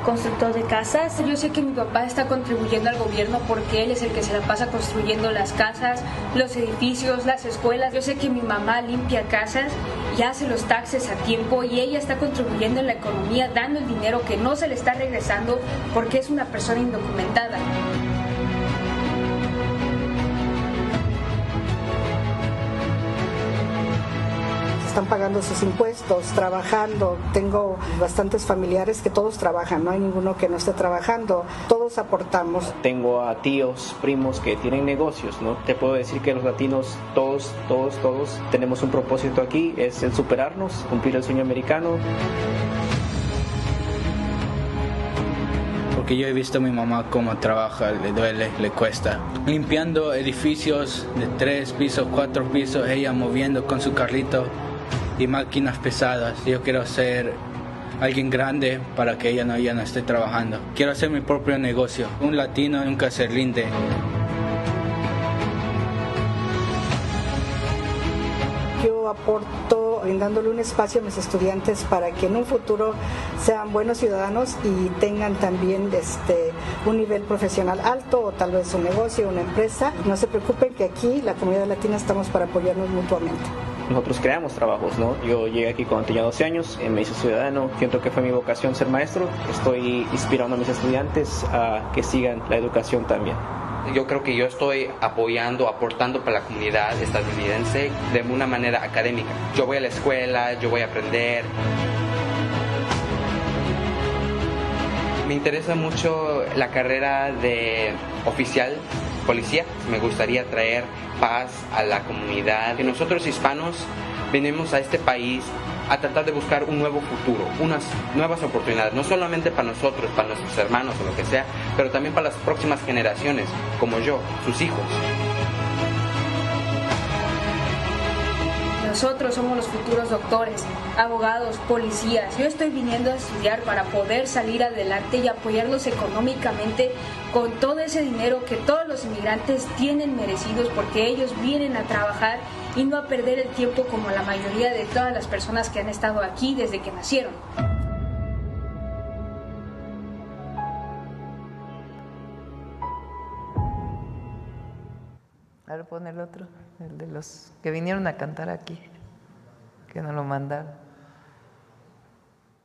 constructor de casas. Yo sé que mi papá está contribuyendo al gobierno porque él es el que se la pasa construyendo las casas, los edificios, las escuelas. Yo sé que mi mamá limpia casas y hace los taxes a tiempo, y ella está contribuyendo en la economía, dando el dinero que no se le está regresando porque es una persona indocumentada. Están pagando sus impuestos, trabajando. Tengo bastantes familiares que todos trabajan, no hay ninguno que no esté trabajando, todos aportamos. Tengo a tíos, primos que tienen negocios, ¿no? Te puedo decir que los latinos, todos tenemos un propósito aquí, es el superarnos, cumplir el sueño americano. Porque yo he visto a mi mamá cómo trabaja, le duele, le cuesta. Limpiando edificios de 3 pisos, 4 pisos, ella moviendo con su carrito y máquinas pesadas. Yo quiero ser alguien grande para que ella no esté trabajando. Quiero hacer mi propio negocio. Un latino nunca se rinde. Yo aporto brindándole un espacio a mis estudiantes para que en un futuro sean buenos ciudadanos y tengan también un nivel profesional alto o tal vez un negocio, una empresa. No se preocupen que aquí la comunidad latina estamos para apoyarnos mutuamente. Nosotros creamos trabajos, ¿no? Yo llegué aquí cuando tenía 12 años, me hice ciudadano, siento que fue mi vocación ser maestro, estoy inspirando a mis estudiantes a que sigan la educación también. Yo creo que yo estoy apoyando, aportando para la comunidad estadounidense de una manera académica. Yo voy a la escuela, yo voy a aprender. Me interesa mucho la carrera de oficial policía. Me gustaría traer paz a la comunidad. Que nosotros hispanos venimos a este país a tratar de buscar un nuevo futuro, unas nuevas oportunidades, no solamente para nosotros, para nuestros hermanos o lo que sea, pero también para las próximas generaciones, como yo, sus hijos. Nosotros somos los futuros doctores, abogados, policías. Yo estoy viniendo a estudiar para poder salir adelante y apoyarlos económicamente con todo ese dinero que todos los inmigrantes tienen merecidos, porque ellos vienen a trabajar y no a perder el tiempo como la mayoría de todas las personas que han estado aquí desde que nacieron. Ahora pone el otro, el de los que vinieron a cantar aquí, que nos lo mandaron.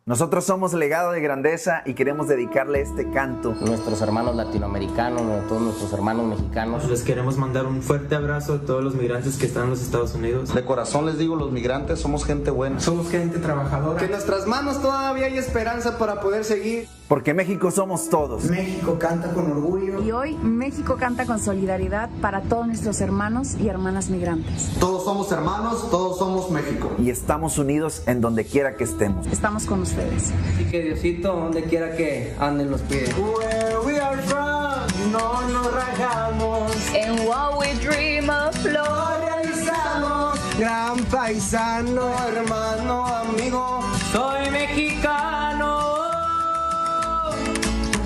Nosotros somos Legado de Grandeza y queremos dedicarle este canto a nuestros hermanos latinoamericanos, a todos nuestros hermanos mexicanos. Les queremos mandar un fuerte abrazo a todos los migrantes que están en los Estados Unidos. De corazón les digo, los migrantes somos gente buena. Somos gente trabajadora. Que en nuestras manos todavía hay esperanza para poder seguir. Porque México somos todos. México canta con orgullo. Y hoy México canta con solidaridad para todos nuestros hermanos y hermanas migrantes. Todos somos hermanos, todos somos México. Y estamos unidos en donde quiera que estemos. Estamos con ustedes. Y que Diosito, donde quiera que anden, los cuide. Where we are from, no nos rajamos. And what we dream of, lo realizamos. Gran paisano, hermano, amigo. Soy mexicano.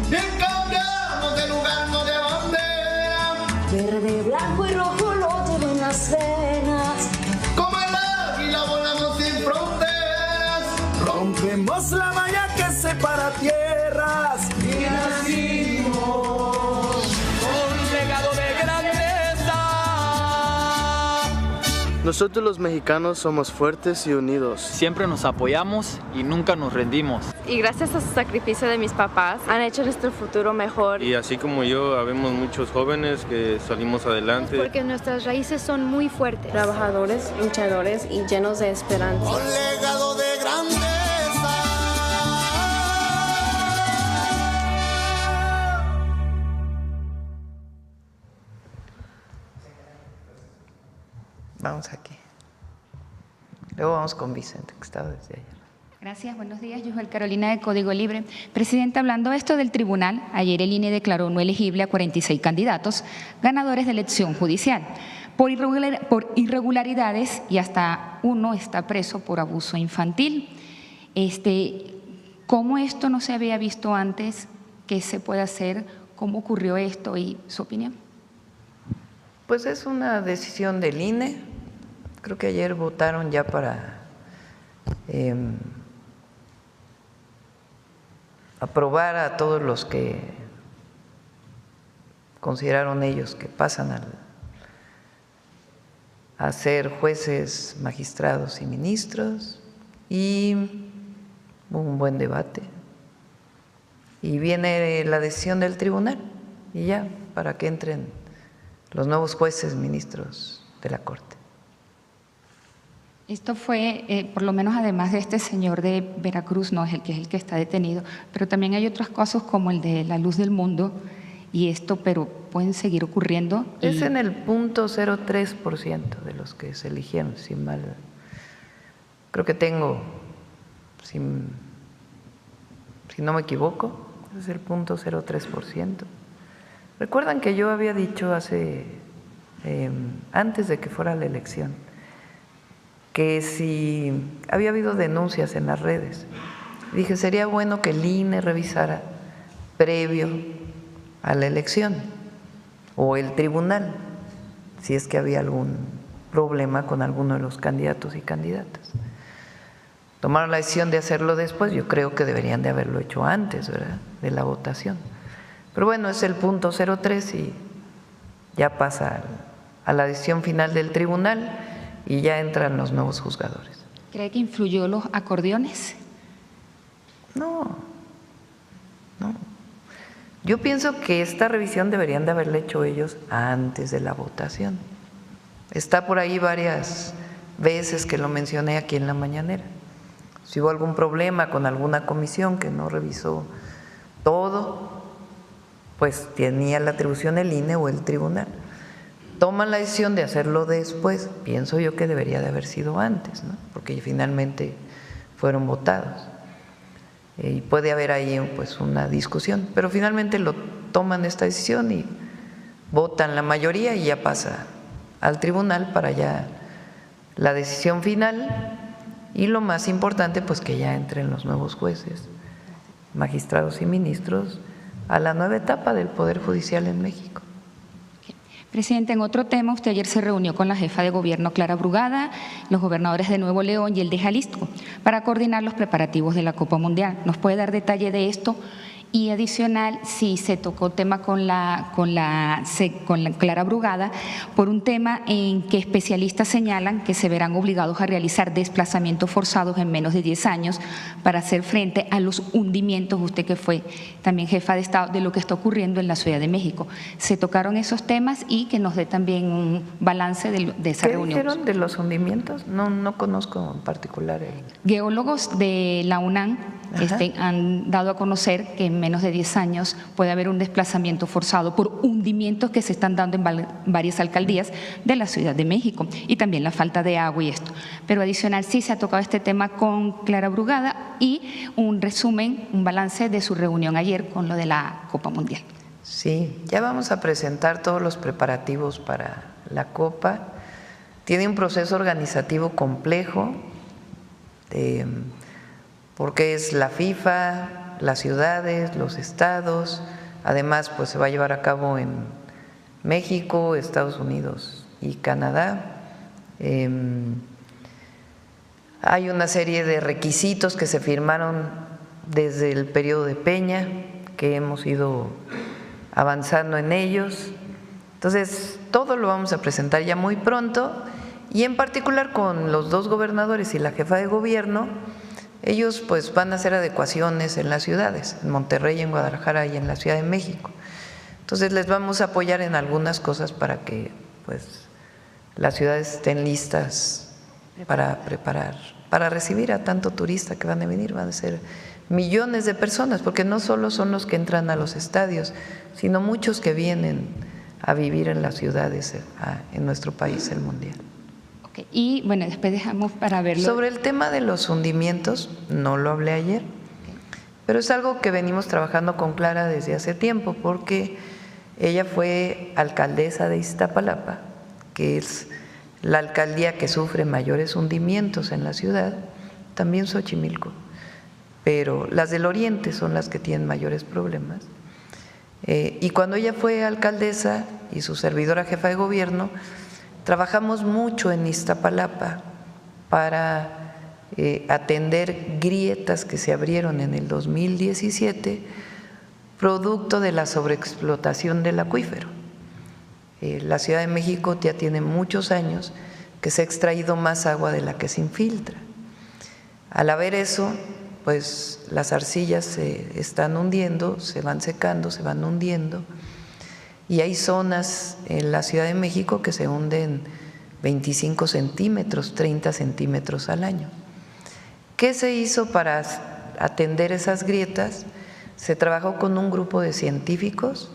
Y cambiamos de lugar, no de bandera. Verde, blanco y rojo lo llevo en las venas. Como el águila volamos sin fronteras. Rompemos la valla que separa tierras. Y nacimos un legado de grandeza. Nosotros los mexicanos somos fuertes y unidos. Siempre nos apoyamos y nunca nos rendimos. Y gracias a su sacrificio de mis papás, han hecho nuestro futuro mejor. Y así como yo, habemos muchos jóvenes que salimos adelante. Porque nuestras raíces son muy fuertes. Trabajadores, luchadores y llenos de esperanza. Un legado de grandeza. Vamos aquí. Luego vamos con Vicente, que estaba desde allá. Gracias, buenos días. Yo soy Carolina de Código Libre. Presidenta, hablando esto del tribunal, ayer el INE declaró no elegible a 46 candidatos ganadores de elección judicial por irregularidades y hasta uno está preso por abuso infantil. ¿Cómo esto no se había visto antes? ¿Qué se puede hacer? ¿Cómo ocurrió esto y su opinión? Pues es una decisión del INE. Creo que ayer votaron ya para aprobar a todos los que consideraron ellos que pasan a ser jueces, magistrados y ministros, y hubo un buen debate. Y viene la decisión del tribunal, y ya, para que entren los nuevos jueces, ministros de la Corte. Esto fue, por lo menos además de este señor de Veracruz, no es el que está detenido, pero también hay otros casos como el de La Luz del Mundo y esto, pero pueden seguir ocurriendo. Es en el 0.03% de los que se eligieron, sin mal. Creo que tengo, si no me equivoco, es el 0.03%. Recuerdan que yo había dicho antes de que fuera la elección, que si había habido denuncias en las redes, dije, sería bueno que el INE revisara previo a la elección, o el tribunal, si es que había algún problema con alguno de los candidatos y candidatas. Tomaron la decisión de hacerlo después, yo creo que deberían de haberlo hecho antes, ¿verdad?, de la votación. Pero bueno, es el punto 03 y ya pasa a la decisión final del tribunal y ya entran los nuevos juzgadores. ¿Cree que influyó los acordeones? No. Yo pienso que esta revisión deberían de haberla hecho ellos antes de la votación. Está por ahí varias veces que lo mencioné aquí en la mañanera. Si hubo algún problema con alguna comisión que no revisó todo, pues tenía la atribución el INE o el tribunal. Toman la decisión de hacerlo después, pienso yo que debería de haber sido antes, ¿no?, porque finalmente fueron votados. Y puede haber ahí pues una discusión, pero finalmente lo toman esta decisión y votan la mayoría y ya pasa al tribunal para ya la decisión final y lo más importante pues que ya entren los nuevos jueces, magistrados y ministros a la nueva etapa del Poder Judicial en México. Presidente, en otro tema, usted ayer se reunió con la jefa de gobierno Clara Brugada, los gobernadores de Nuevo León y el de Jalisco para coordinar los preparativos de la Copa Mundial. ¿Nos puede dar detalle de esto? Y adicional, si se tocó tema con la Clara Brugada por un tema en que especialistas señalan que se verán obligados a realizar desplazamientos forzados en menos de 10 años para hacer frente a los hundimientos, usted que fue también jefa de Estado, de lo que está ocurriendo en la Ciudad de México. Se tocaron esos temas y que nos dé también un balance de esa reunión. ¿Qué dijeron de los hundimientos? No conozco en particular. Geólogos de la UNAM han dado a conocer que en menos de 10 años puede haber un desplazamiento forzado por hundimientos que se están dando en varias alcaldías de la Ciudad de México y también la falta de agua y esto. Pero adicional sí se ha tocado este tema con Clara Brugada y un resumen, un balance de su reunión ayer con lo de la Copa Mundial. Sí, ya vamos a presentar todos los preparativos para la Copa. Tiene un proceso organizativo complejo porque es la FIFA, las ciudades, los estados, además pues se va a llevar a cabo en México, Estados Unidos y Canadá. Hay una serie de requisitos que se firmaron desde el periodo de Peña, que hemos ido avanzando en ellos. Entonces, todo lo vamos a presentar ya muy pronto y en particular con los dos gobernadores y la jefa de gobierno. Ellos pues van a hacer adecuaciones en las ciudades, en Monterrey, en Guadalajara y en la Ciudad de México. Entonces les vamos a apoyar en algunas cosas para que pues las ciudades estén listas para preparar, para recibir a tanto turista que van a venir. Van a ser millones de personas, porque no solo son los que entran a los estadios, sino muchos que vienen a vivir en las ciudades en nuestro país, el mundial. Y bueno, después dejamos para verlo. Sobre el tema de los hundimientos, no lo hablé ayer, pero es algo que venimos trabajando con Clara desde hace tiempo, porque ella fue alcaldesa de Iztapalapa, que es la alcaldía que sufre mayores hundimientos en la ciudad, también Xochimilco, pero las del oriente son las que tienen mayores problemas. Y cuando ella fue alcaldesa y su servidora jefa de gobierno, trabajamos mucho en Iztapalapa para atender grietas que se abrieron en el 2017 producto de la sobreexplotación del acuífero. La Ciudad de México ya tiene muchos años que se ha extraído más agua de la que se infiltra. Al haber eso, pues las arcillas se están hundiendo, se van secando, se van hundiendo. Y hay zonas en la Ciudad de México que se hunden 25 centímetros, 30 centímetros al año. ¿Qué se hizo para atender esas grietas? Se trabajó con un grupo de científicos,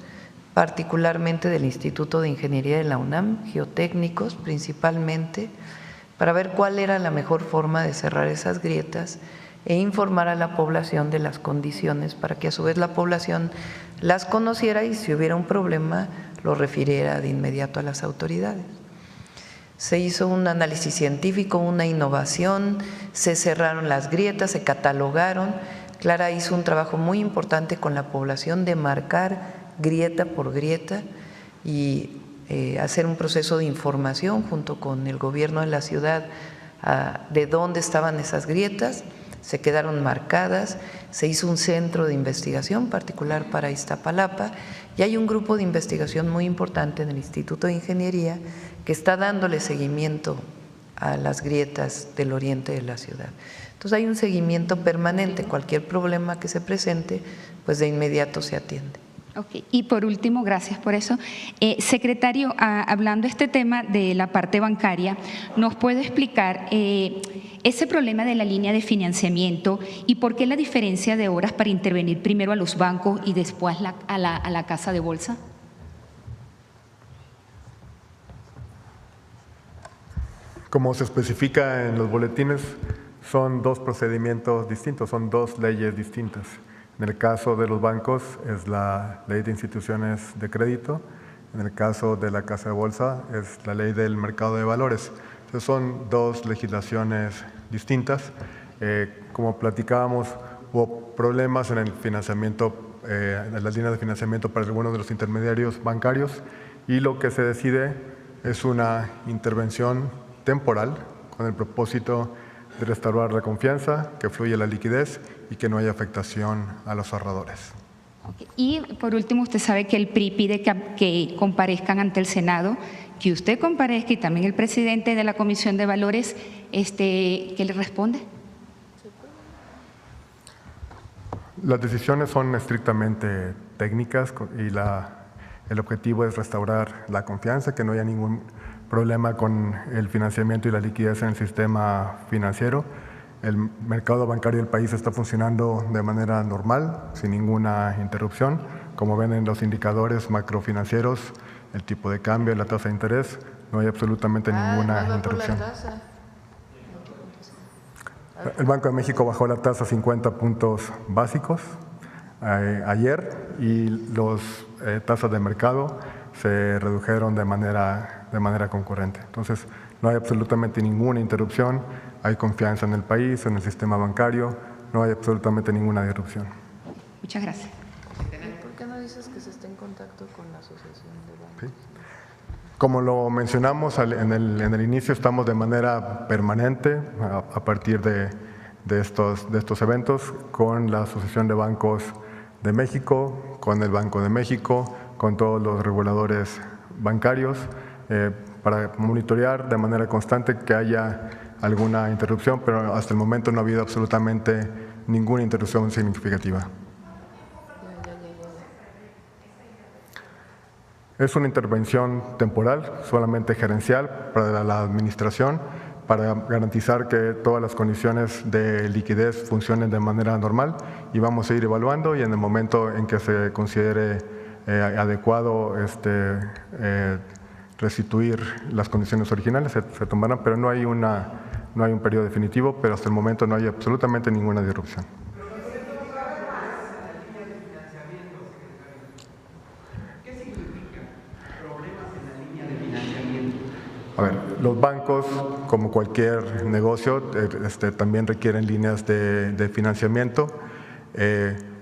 particularmente del Instituto de Ingeniería de la UNAM, geotécnicos principalmente, para ver cuál era la mejor forma de cerrar esas grietas e informar a la población de las condiciones para que a su vez la población las conociera y si hubiera un problema lo refiriera de inmediato a las autoridades. Se hizo un análisis científico, una innovación, se cerraron las grietas, se catalogaron. Clara hizo un trabajo muy importante con la población de marcar grieta por grieta y hacer un proceso de información junto con el gobierno de la ciudad de dónde estaban esas grietas, se quedaron marcadas, se hizo un centro de investigación particular para Iztapalapa y hay un grupo de investigación muy importante en el Instituto de Ingeniería que está dándole seguimiento a las grietas del oriente de la ciudad. Entonces hay un seguimiento permanente, cualquier problema que se presente, pues de inmediato se atiende. Okay. Y por último, gracias por eso. Secretario, hablando de este tema de la parte bancaria, ¿nos puede explicar ese problema de la línea de financiamiento y por qué la diferencia de horas para intervenir primero a los bancos y después a la casa de bolsa? Como se especifica en los boletines, son dos procedimientos distintos, son dos leyes distintas. En el caso de los bancos es la Ley de Instituciones de Crédito, en el caso de la Casa de Bolsa es la Ley del Mercado de Valores. Entonces son dos legislaciones distintas. Como platicábamos, hubo problemas en el financiamiento, en las líneas de financiamiento para algunos de los intermediarios bancarios y lo que se decide es una intervención temporal con el propósito de restaurar la confianza, que fluya la liquidez y que no haya afectación a los ahorradores. Okay. Y por último, usted sabe que el PRI pide que comparezcan ante el Senado, que usted comparezca y también el presidente de la Comisión de Valores, ¿qué le responde? Las decisiones son estrictamente técnicas y el objetivo es restaurar la confianza, que no haya ningún problema con el financiamiento y la liquidez en el sistema financiero. El mercado bancario del país está funcionando de manera normal, sin ninguna interrupción. Como ven en los indicadores macrofinancieros, el tipo de cambio, la tasa de interés, no hay absolutamente ninguna interrupción. El Banco de México bajó la tasa 50 puntos básicos ayer y las tasas de mercado se redujeron de manera concurrente. Entonces, no hay absolutamente ninguna interrupción, hay confianza en el país, en el sistema bancario, no hay absolutamente ninguna disrupción. Muchas gracias. ¿Por qué no dices que se esté en contacto con la Asociación de Bancos? ¿Sí? Como lo mencionamos en el inicio, estamos de manera permanente a partir de estos eventos con la Asociación de Bancos de México, con el Banco de México, con todos los reguladores bancarios, para monitorear de manera constante que haya alguna interrupción, pero hasta el momento no ha habido absolutamente ninguna interrupción significativa. Es una intervención temporal, solamente gerencial para la administración, para garantizar que todas las condiciones de liquidez funcionen de manera normal y vamos a ir evaluando y en el momento en que se considere adecuado restituir las condiciones originales se tomarán, pero no hay un periodo definitivo, pero hasta el momento no hay absolutamente ninguna disrupción. ¿Qué significa problemas en la línea de financiamiento? A ver, los bancos, como cualquier negocio, también requieren líneas de financiamiento.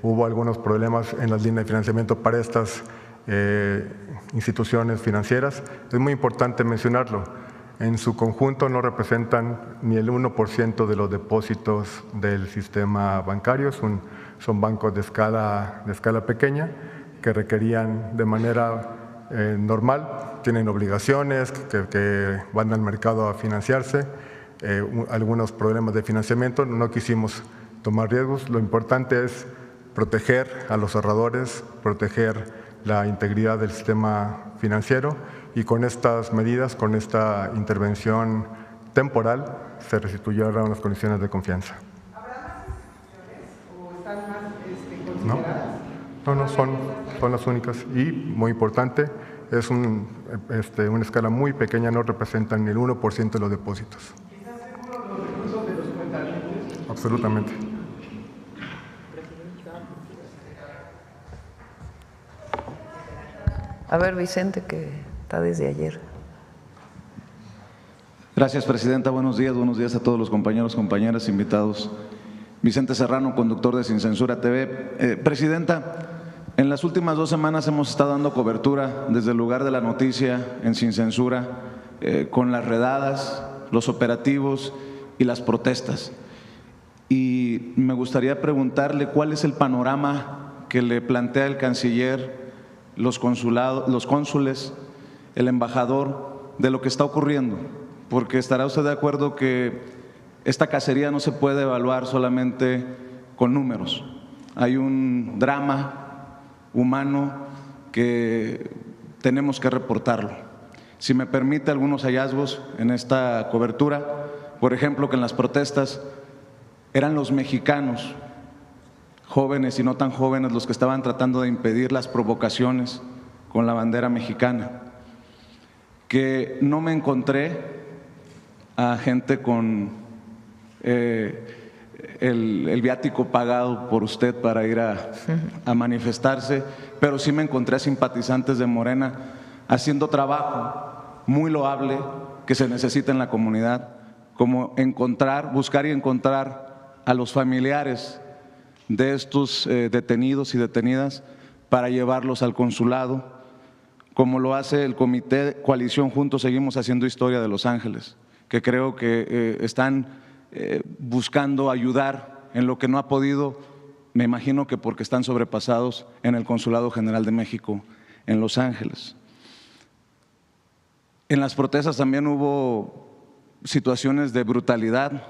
Hubo algunos problemas en las líneas de financiamiento para estas instituciones financieras. Es muy importante mencionarlo. En su conjunto no representan ni el 1% de los depósitos del sistema bancario. Son bancos de escala pequeña que requerían de manera normal, tienen obligaciones que van al mercado a financiarse, algunos problemas de financiamiento, no quisimos tomar riesgos. Lo importante es proteger a los ahorradores, proteger la integridad del sistema financiero y con estas medidas, con esta intervención temporal, se restituyeron las condiciones de confianza. ¿Habrá más instituciones o están más consideradas? No, son las únicas y, muy importante, es una escala muy pequeña, no representan ni el 1% de los depósitos. ¿Están seguros los recursos de los cuentavientes? Absolutamente. A ver, Vicente, que está desde ayer. Gracias, Presidenta. Buenos días a todos los compañeros, compañeras, invitados. Vicente Serrano, conductor de Sin Censura TV. Presidenta, En las últimas 2 semanas hemos estado dando cobertura desde el lugar de la noticia en Sin Censura, con las redadas, los operativos y las protestas. Y me gustaría preguntarle cuál es el panorama que le plantea el canciller, los cónsules, el embajador, de lo que está ocurriendo, porque estará usted de acuerdo que esta cacería no se puede evaluar solamente con números. Hay un drama humano que tenemos que reportarlo. Si me permite algunos hallazgos en esta cobertura, por ejemplo, que en las protestas eran los mexicanos, jóvenes y no tan jóvenes, los que estaban tratando de impedir las provocaciones con la bandera mexicana, que no me encontré a gente con el viático pagado por usted para ir a manifestarse, pero sí me encontré a simpatizantes de Morena haciendo trabajo muy loable que se necesita en la comunidad, como buscar y encontrar a los familiares de estos detenidos y detenidas para llevarlos al consulado, como lo hace el Comité Coalición Juntos Seguimos Haciendo Historia de Los Ángeles, que creo que están buscando ayudar en lo que no ha podido, me imagino que porque están sobrepasados en el Consulado General de México en Los Ángeles. En las protestas también hubo situaciones de brutalidad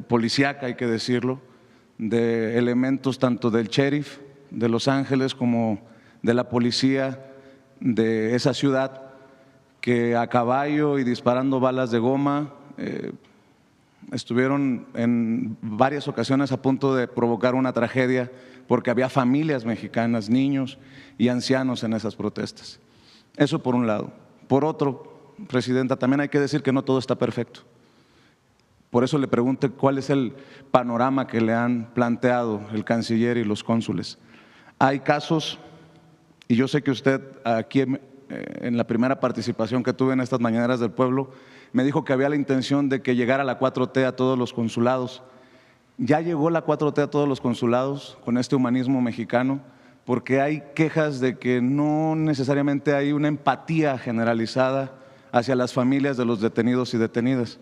policíaca, hay que decirlo, de elementos tanto del sheriff de Los Ángeles como de la policía de esa ciudad, que a caballo y disparando balas de goma estuvieron en varias ocasiones a punto de provocar una tragedia, porque había familias mexicanas, niños y ancianos en esas protestas. Eso por un lado. Por otro, Presidenta, también hay que decir que no todo está perfecto. Por eso le pregunto cuál es el panorama que le han planteado el canciller y los cónsules. Hay casos, y yo sé que usted aquí en la primera participación que tuve en estas Mañaneras del Pueblo, me dijo que había la intención de que llegara la 4T a todos los consulados. Ya llegó la 4T a todos los consulados con este humanismo mexicano, porque hay quejas de que no necesariamente hay una empatía generalizada hacia las familias de los detenidos y detenidas.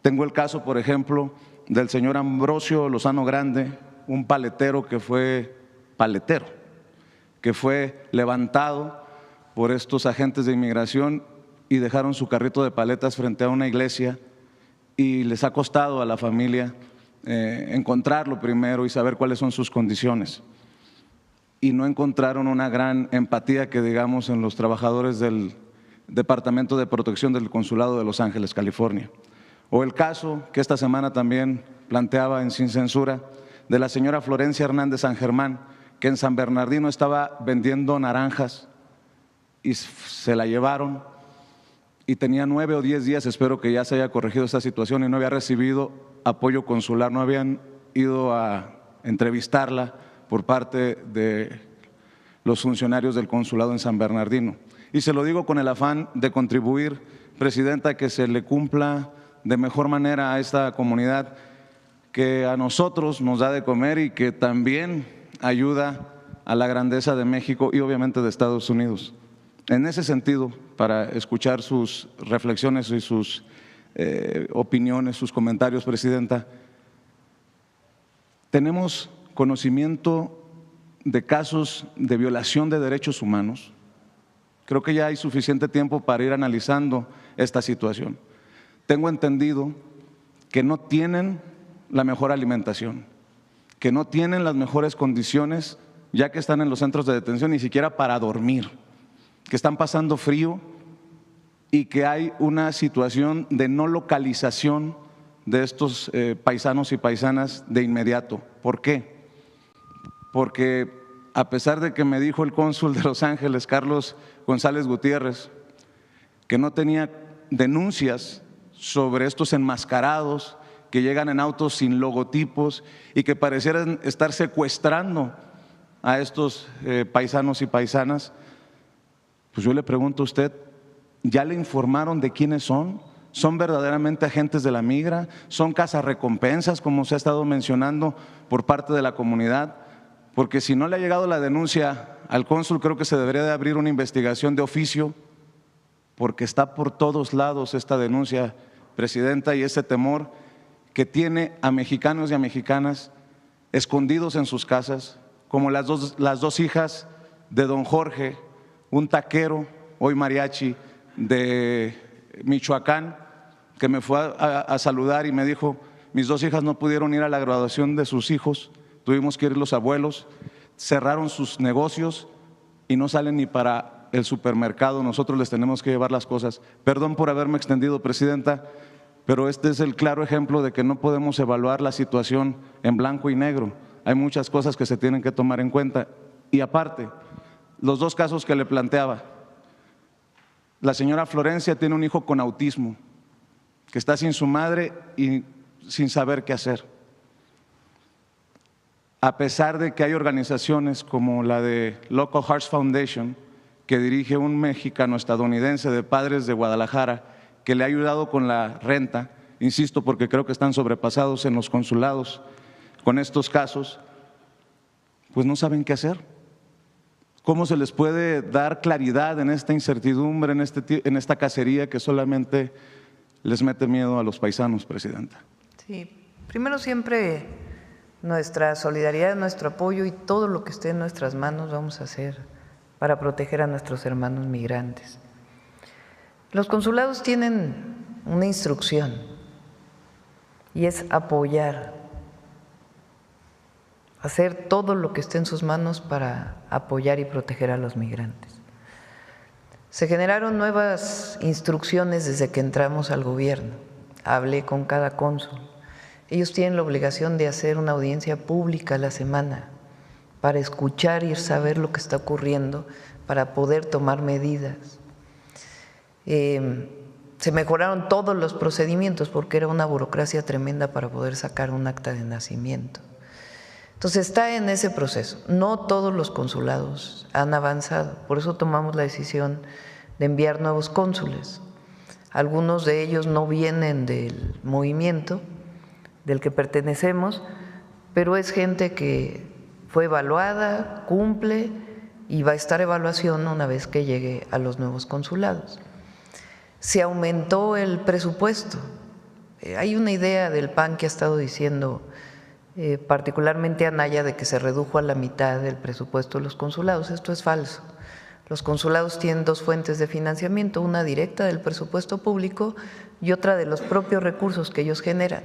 Tengo el caso, por ejemplo, del señor Ambrosio Lozano Grande, un paletero que fue levantado por estos agentes de inmigración y dejaron su carrito de paletas frente a una iglesia, y les ha costado a la familia encontrarlo primero y saber cuáles son sus condiciones. Y no encontraron una gran empatía, que digamos, en los trabajadores del Departamento de Protección del Consulado de Los Ángeles, California. O el caso que esta semana también planteaba en Sin Censura de la señora Florencia Hernández San Germán, que en San Bernardino estaba vendiendo naranjas y se la llevaron y tenía 9 o 10 días, espero que ya se haya corregido esta situación, y no había recibido apoyo consular, no habían ido a entrevistarla por parte de los funcionarios del consulado en San Bernardino. Y se lo digo con el afán de contribuir, Presidenta, que se le cumpla de mejor manera a esta comunidad que a nosotros nos da de comer y que también ayuda a la grandeza de México y obviamente de Estados Unidos. En ese sentido, para escuchar sus reflexiones y sus opiniones, sus comentarios, Presidenta, tenemos conocimiento de casos de violación de derechos humanos. Creo que ya hay suficiente tiempo para ir analizando esta situación. Tengo entendido que no tienen la mejor alimentación, que no tienen las mejores condiciones, ya que están en los centros de detención, ni siquiera para dormir, que están pasando frío y que hay una situación de no localización de estos paisanos y paisanas de inmediato. ¿Por qué? Porque a pesar de que me dijo el cónsul de Los Ángeles, Carlos González Gutiérrez, que no tenía denuncias sobre estos enmascarados que llegan en autos sin logotipos y que parecieran estar secuestrando a estos paisanos y paisanas, pues yo le pregunto a usted, ¿ya le informaron de quiénes son? ¿Son verdaderamente agentes de la migra? ¿Son cazarrecompensas, como se ha estado mencionando por parte de la comunidad? Porque si no le ha llegado la denuncia al cónsul creo que se debería de abrir una investigación de oficio, porque está por todos lados esta denuncia, Presidenta, y ese temor que tiene a mexicanos y a mexicanas escondidos en sus casas, como las dos hijas de don Jorge, un taquero, hoy mariachi, de Michoacán, que me fue a saludar y me dijo: mis dos hijas no pudieron ir a la graduación de sus hijos, tuvimos que ir los abuelos, cerraron sus negocios y no salen ni para el supermercado, nosotros les tenemos que llevar las cosas. Perdón por haberme extendido, Presidenta, pero este es el claro ejemplo de que no podemos evaluar la situación en blanco y negro. Hay muchas cosas que se tienen que tomar en cuenta. Y aparte, los dos casos que le planteaba, la señora Florencia tiene un hijo con autismo, que está sin su madre y sin saber qué hacer. A pesar de que hay organizaciones como la de Local Hearts Foundation, que dirige un mexicano estadounidense de Padres de Guadalajara, que le ha ayudado con la renta, insisto, porque creo que están sobrepasados en los consulados con estos casos, pues no saben qué hacer. ¿Cómo se les puede dar claridad en esta incertidumbre, en esta cacería que solamente les mete miedo a los paisanos, Presidenta? Sí, primero siempre nuestra solidaridad, nuestro apoyo y todo lo que esté en nuestras manos vamos a hacer para proteger a nuestros hermanos migrantes. Los consulados tienen una instrucción y es apoyar, hacer todo lo que esté en sus manos para apoyar y proteger a los migrantes. Se generaron nuevas instrucciones desde que entramos al gobierno. Hablé con cada cónsul. Ellos tienen la obligación de hacer una audiencia pública a la semana para escuchar y saber lo que está ocurriendo, para poder tomar medidas. Se mejoraron todos los procedimientos porque era una burocracia tremenda para poder sacar un acta de nacimiento. Entonces está en ese proceso. No todos los consulados han avanzado, por eso tomamos la decisión de enviar nuevos cónsules. Algunos de ellos no vienen del movimiento del que pertenecemos, pero es gente que fue evaluada, cumple y va a estar evaluación una vez que llegue a los nuevos consulados. Se aumentó el presupuesto. Hay una idea del PAN que ha estado diciendo, particularmente Anaya, de que se redujo a la mitad del presupuesto de los consulados. Esto es falso. Los consulados tienen dos fuentes de financiamiento, una directa del presupuesto público y otra de los propios recursos que ellos generan.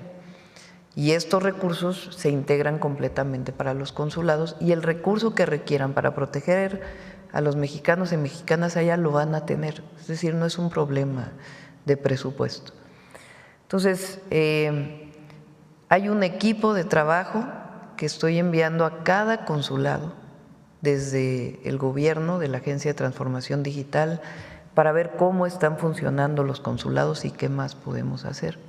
Y estos recursos se integran completamente para los consulados y el recurso que requieran para proteger a los mexicanos y mexicanas allá lo van a tener. Es decir, no es un problema de presupuesto. Entonces, hay un equipo de trabajo que estoy enviando a cada consulado desde el gobierno de la Agencia de Transformación Digital para ver cómo están funcionando los consulados y qué más podemos hacer.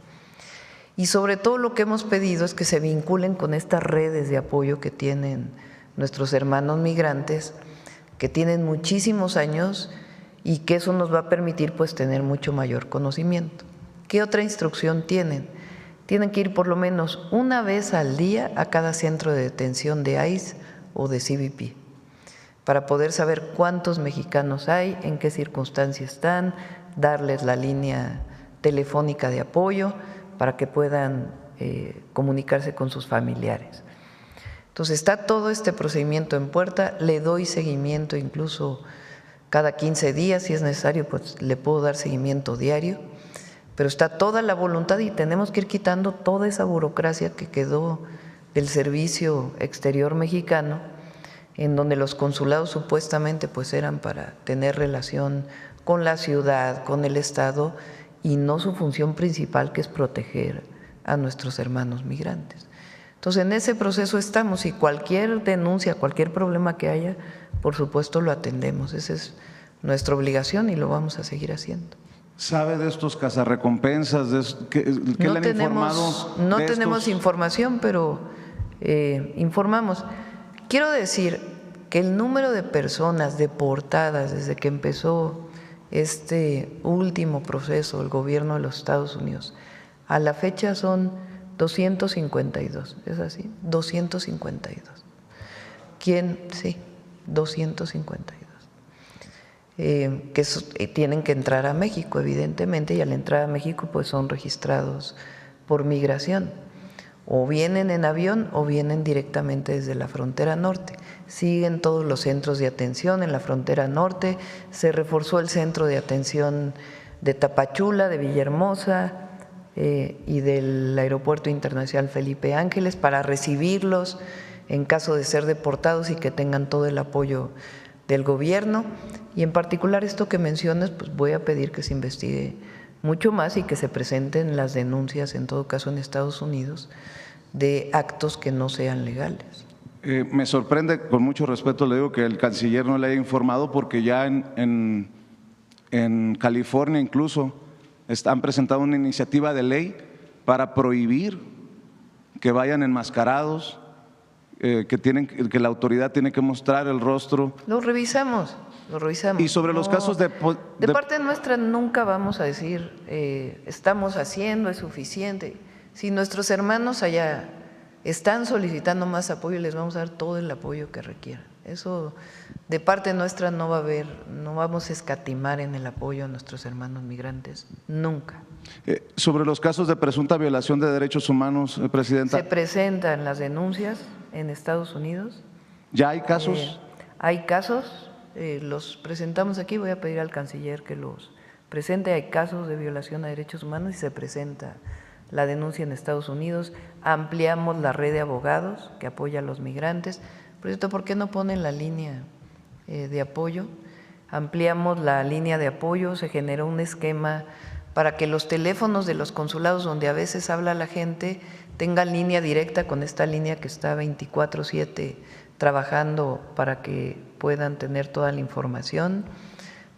Y sobre todo lo que hemos pedido es que se vinculen con estas redes de apoyo que tienen nuestros hermanos migrantes, que tienen muchísimos años y que eso nos va a permitir pues tener mucho mayor conocimiento. ¿Qué otra instrucción tienen? Tienen que ir por lo menos una vez al día a cada centro de detención de ICE o de CBP para poder saber cuántos mexicanos hay, en qué circunstancias están, darles la línea telefónica de apoyo para que puedan comunicarse con sus familiares. Entonces está todo este procedimiento en puerta, le doy seguimiento incluso cada 15 días, si es necesario, pues le puedo dar seguimiento diario, pero está toda la voluntad y tenemos que ir quitando toda esa burocracia que quedó del servicio exterior mexicano, en donde los consulados supuestamente pues eran para tener relación con la ciudad, con el Estado, y no su función principal, que es proteger a nuestros hermanos migrantes. Entonces, en ese proceso estamos y cualquier denuncia, cualquier problema que haya, por supuesto lo atendemos. Esa es nuestra obligación y lo vamos a seguir haciendo. ¿Sabe de estos cazarrecompensas? ¿Qué le han informado? No tenemos información, pero informamos. Quiero decir que el número de personas deportadas desde que empezó este último proceso del gobierno de los Estados Unidos, a la fecha son 252, ¿es así? 252. ¿Quién? Sí. 252. Tienen que entrar a México, evidentemente, y al entrar a México pues son registrados por migración. O vienen en avión o vienen directamente desde la frontera norte. Siguen todos los centros de atención en la frontera norte. Se reforzó el centro de atención de Tapachula, de Villahermosa y del Aeropuerto Internacional Felipe Ángeles para recibirlos en caso de ser deportados y que tengan todo el apoyo del gobierno. Y en particular esto que mencionas, pues voy a pedir que se investigue mucho más y que se presenten las denuncias, en todo caso en Estados Unidos, de actos que no sean legales. Me sorprende, con mucho respeto le digo, que el canciller no le haya informado, porque ya en California incluso han presentado una iniciativa de ley para prohibir que vayan enmascarados, que la autoridad tiene que mostrar el rostro. Lo revisamos. Y sobre los casos de parte nuestra nunca vamos a decir estamos haciendo, es suficiente. Si nuestros hermanos allá están solicitando más apoyo, les vamos a dar todo el apoyo que requieran. Eso de parte nuestra no va a haber, no vamos a escatimar en el apoyo a nuestros hermanos migrantes, nunca. Sobre los casos de presunta violación de derechos humanos, Presidenta. Se presentan las denuncias en Estados Unidos. ¿Ya hay casos? Hay casos. Los presentamos aquí, voy a pedir al canciller que los presente. Hay casos de violación a derechos humanos y se presenta la denuncia en Estados Unidos. Ampliamos la red de abogados que apoya a los migrantes. Por cierto, ¿por qué no ponen la línea de apoyo? Ampliamos la línea de apoyo, se generó un esquema para que los teléfonos de los consulados donde a veces habla la gente tengan línea directa con esta línea que está 24/7 trabajando para que puedan tener toda la información,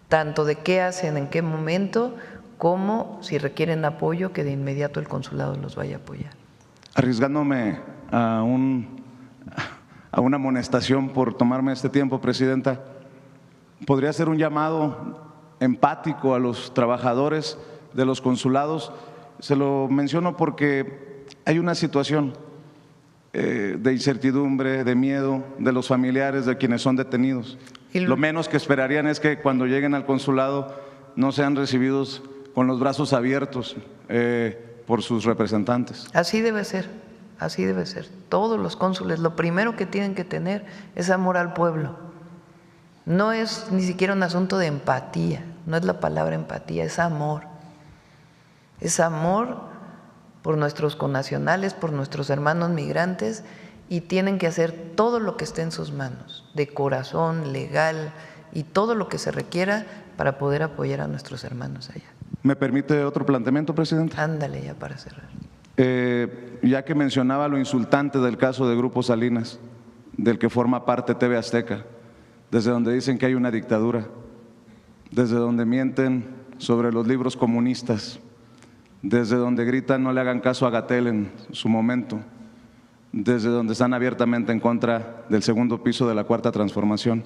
tanto de qué hacen, en qué momento, como si requieren apoyo, que de inmediato el consulado los vaya a apoyar. Arriesgándome a una amonestación por tomarme este tiempo, Presidenta, ¿podría hacer un llamado empático a los trabajadores de los consulados? Se lo menciono porque hay una situación de incertidumbre, de miedo de los familiares de quienes son detenidos. Lo menos que esperarían es que cuando lleguen al consulado no sean recibidos con los brazos abiertos por sus representantes. Así debe ser, así debe ser. Todos los cónsules lo primero que tienen que tener es amor al pueblo. No es ni siquiera un asunto de empatía, no es la palabra empatía, es amor. Es amor por nuestros connacionales, por nuestros hermanos migrantes, y tienen que hacer todo lo que esté en sus manos, de corazón, legal, y todo lo que se requiera para poder apoyar a nuestros hermanos allá. ¿Me permite otro planteamiento, Presidenta? Ándale ya para cerrar. Ya que mencionaba lo insultante del caso de Grupo Salinas, del que forma parte TV Azteca, desde donde dicen que hay una dictadura, desde donde mienten sobre los libros comunistas, desde donde gritan no le hagan caso a Gatell en su momento, desde donde están abiertamente en contra del segundo piso de la Cuarta Transformación,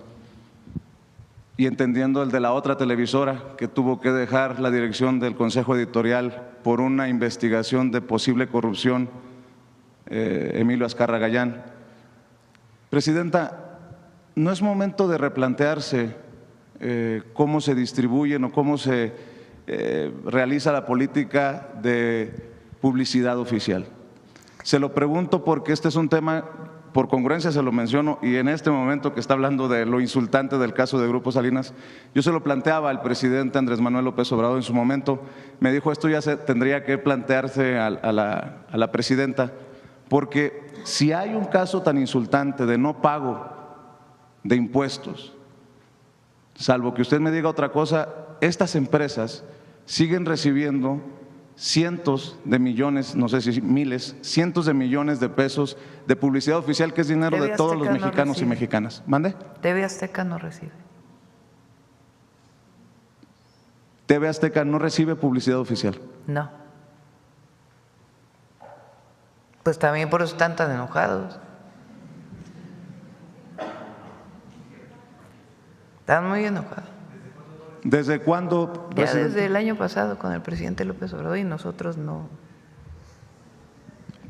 y entendiendo el de la otra televisora que tuvo que dejar la dirección del Consejo Editorial por una investigación de posible corrupción, Emilio Azcarra Gallán. Presidenta, ¿no es momento de replantearse cómo se distribuyen o cómo se realiza la política de publicidad oficial? Se lo pregunto porque este es un tema, por congruencia se lo menciono, y en este momento que está hablando de lo insultante del caso de Grupo Salinas, yo se lo planteaba al presidente Andrés Manuel López Obrador en su momento. Me dijo esto ya se tendría que plantearse a la presidenta, porque si hay un caso tan insultante de no pago de impuestos, salvo que usted me diga otra cosa, estas empresas siguen recibiendo cientos de millones, no sé si miles, cientos de millones de pesos de publicidad oficial, que es dinero de todos los mexicanos y mexicanas. ¿Mande? TV Azteca no recibe. TV Azteca no recibe publicidad oficial. No. Pues también por eso están tan enojados. Están muy enojados. ¿Desde cuándo, presidente? Ya desde el año pasado con el presidente López Obrador, y nosotros no.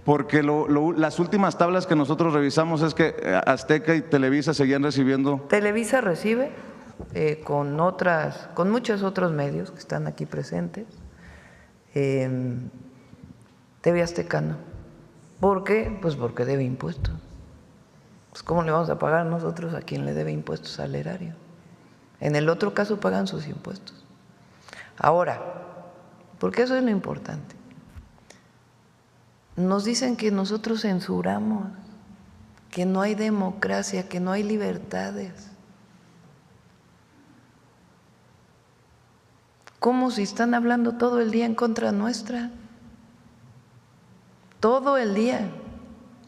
Porque las últimas tablas que nosotros revisamos es que Azteca y Televisa seguían recibiendo. Televisa recibe con muchos otros medios que están aquí presentes. TV Azteca no. ¿Por qué? Pues porque debe impuestos. Pues ¿cómo le vamos a pagar nosotros a quien le debe impuestos al erario? En el otro caso pagan sus impuestos. Ahora, porque eso es lo importante. Nos dicen que nosotros censuramos, que no hay democracia, que no hay libertades. ¿Cómo si están hablando todo el día en contra nuestra? Todo el día,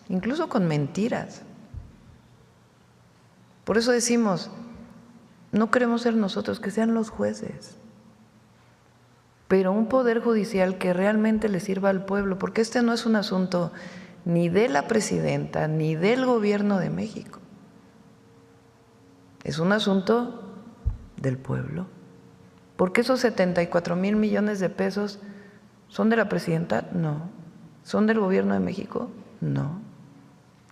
incluso con mentiras. Por eso decimos, no queremos ser nosotros, que sean los jueces, pero un poder judicial que realmente le sirva al pueblo, porque este no es un asunto ni de la presidenta ni del gobierno de México, es un asunto del pueblo. ¿Por qué esos 74,000 millones de pesos son de la presidenta? No. ¿Son del gobierno de México? No.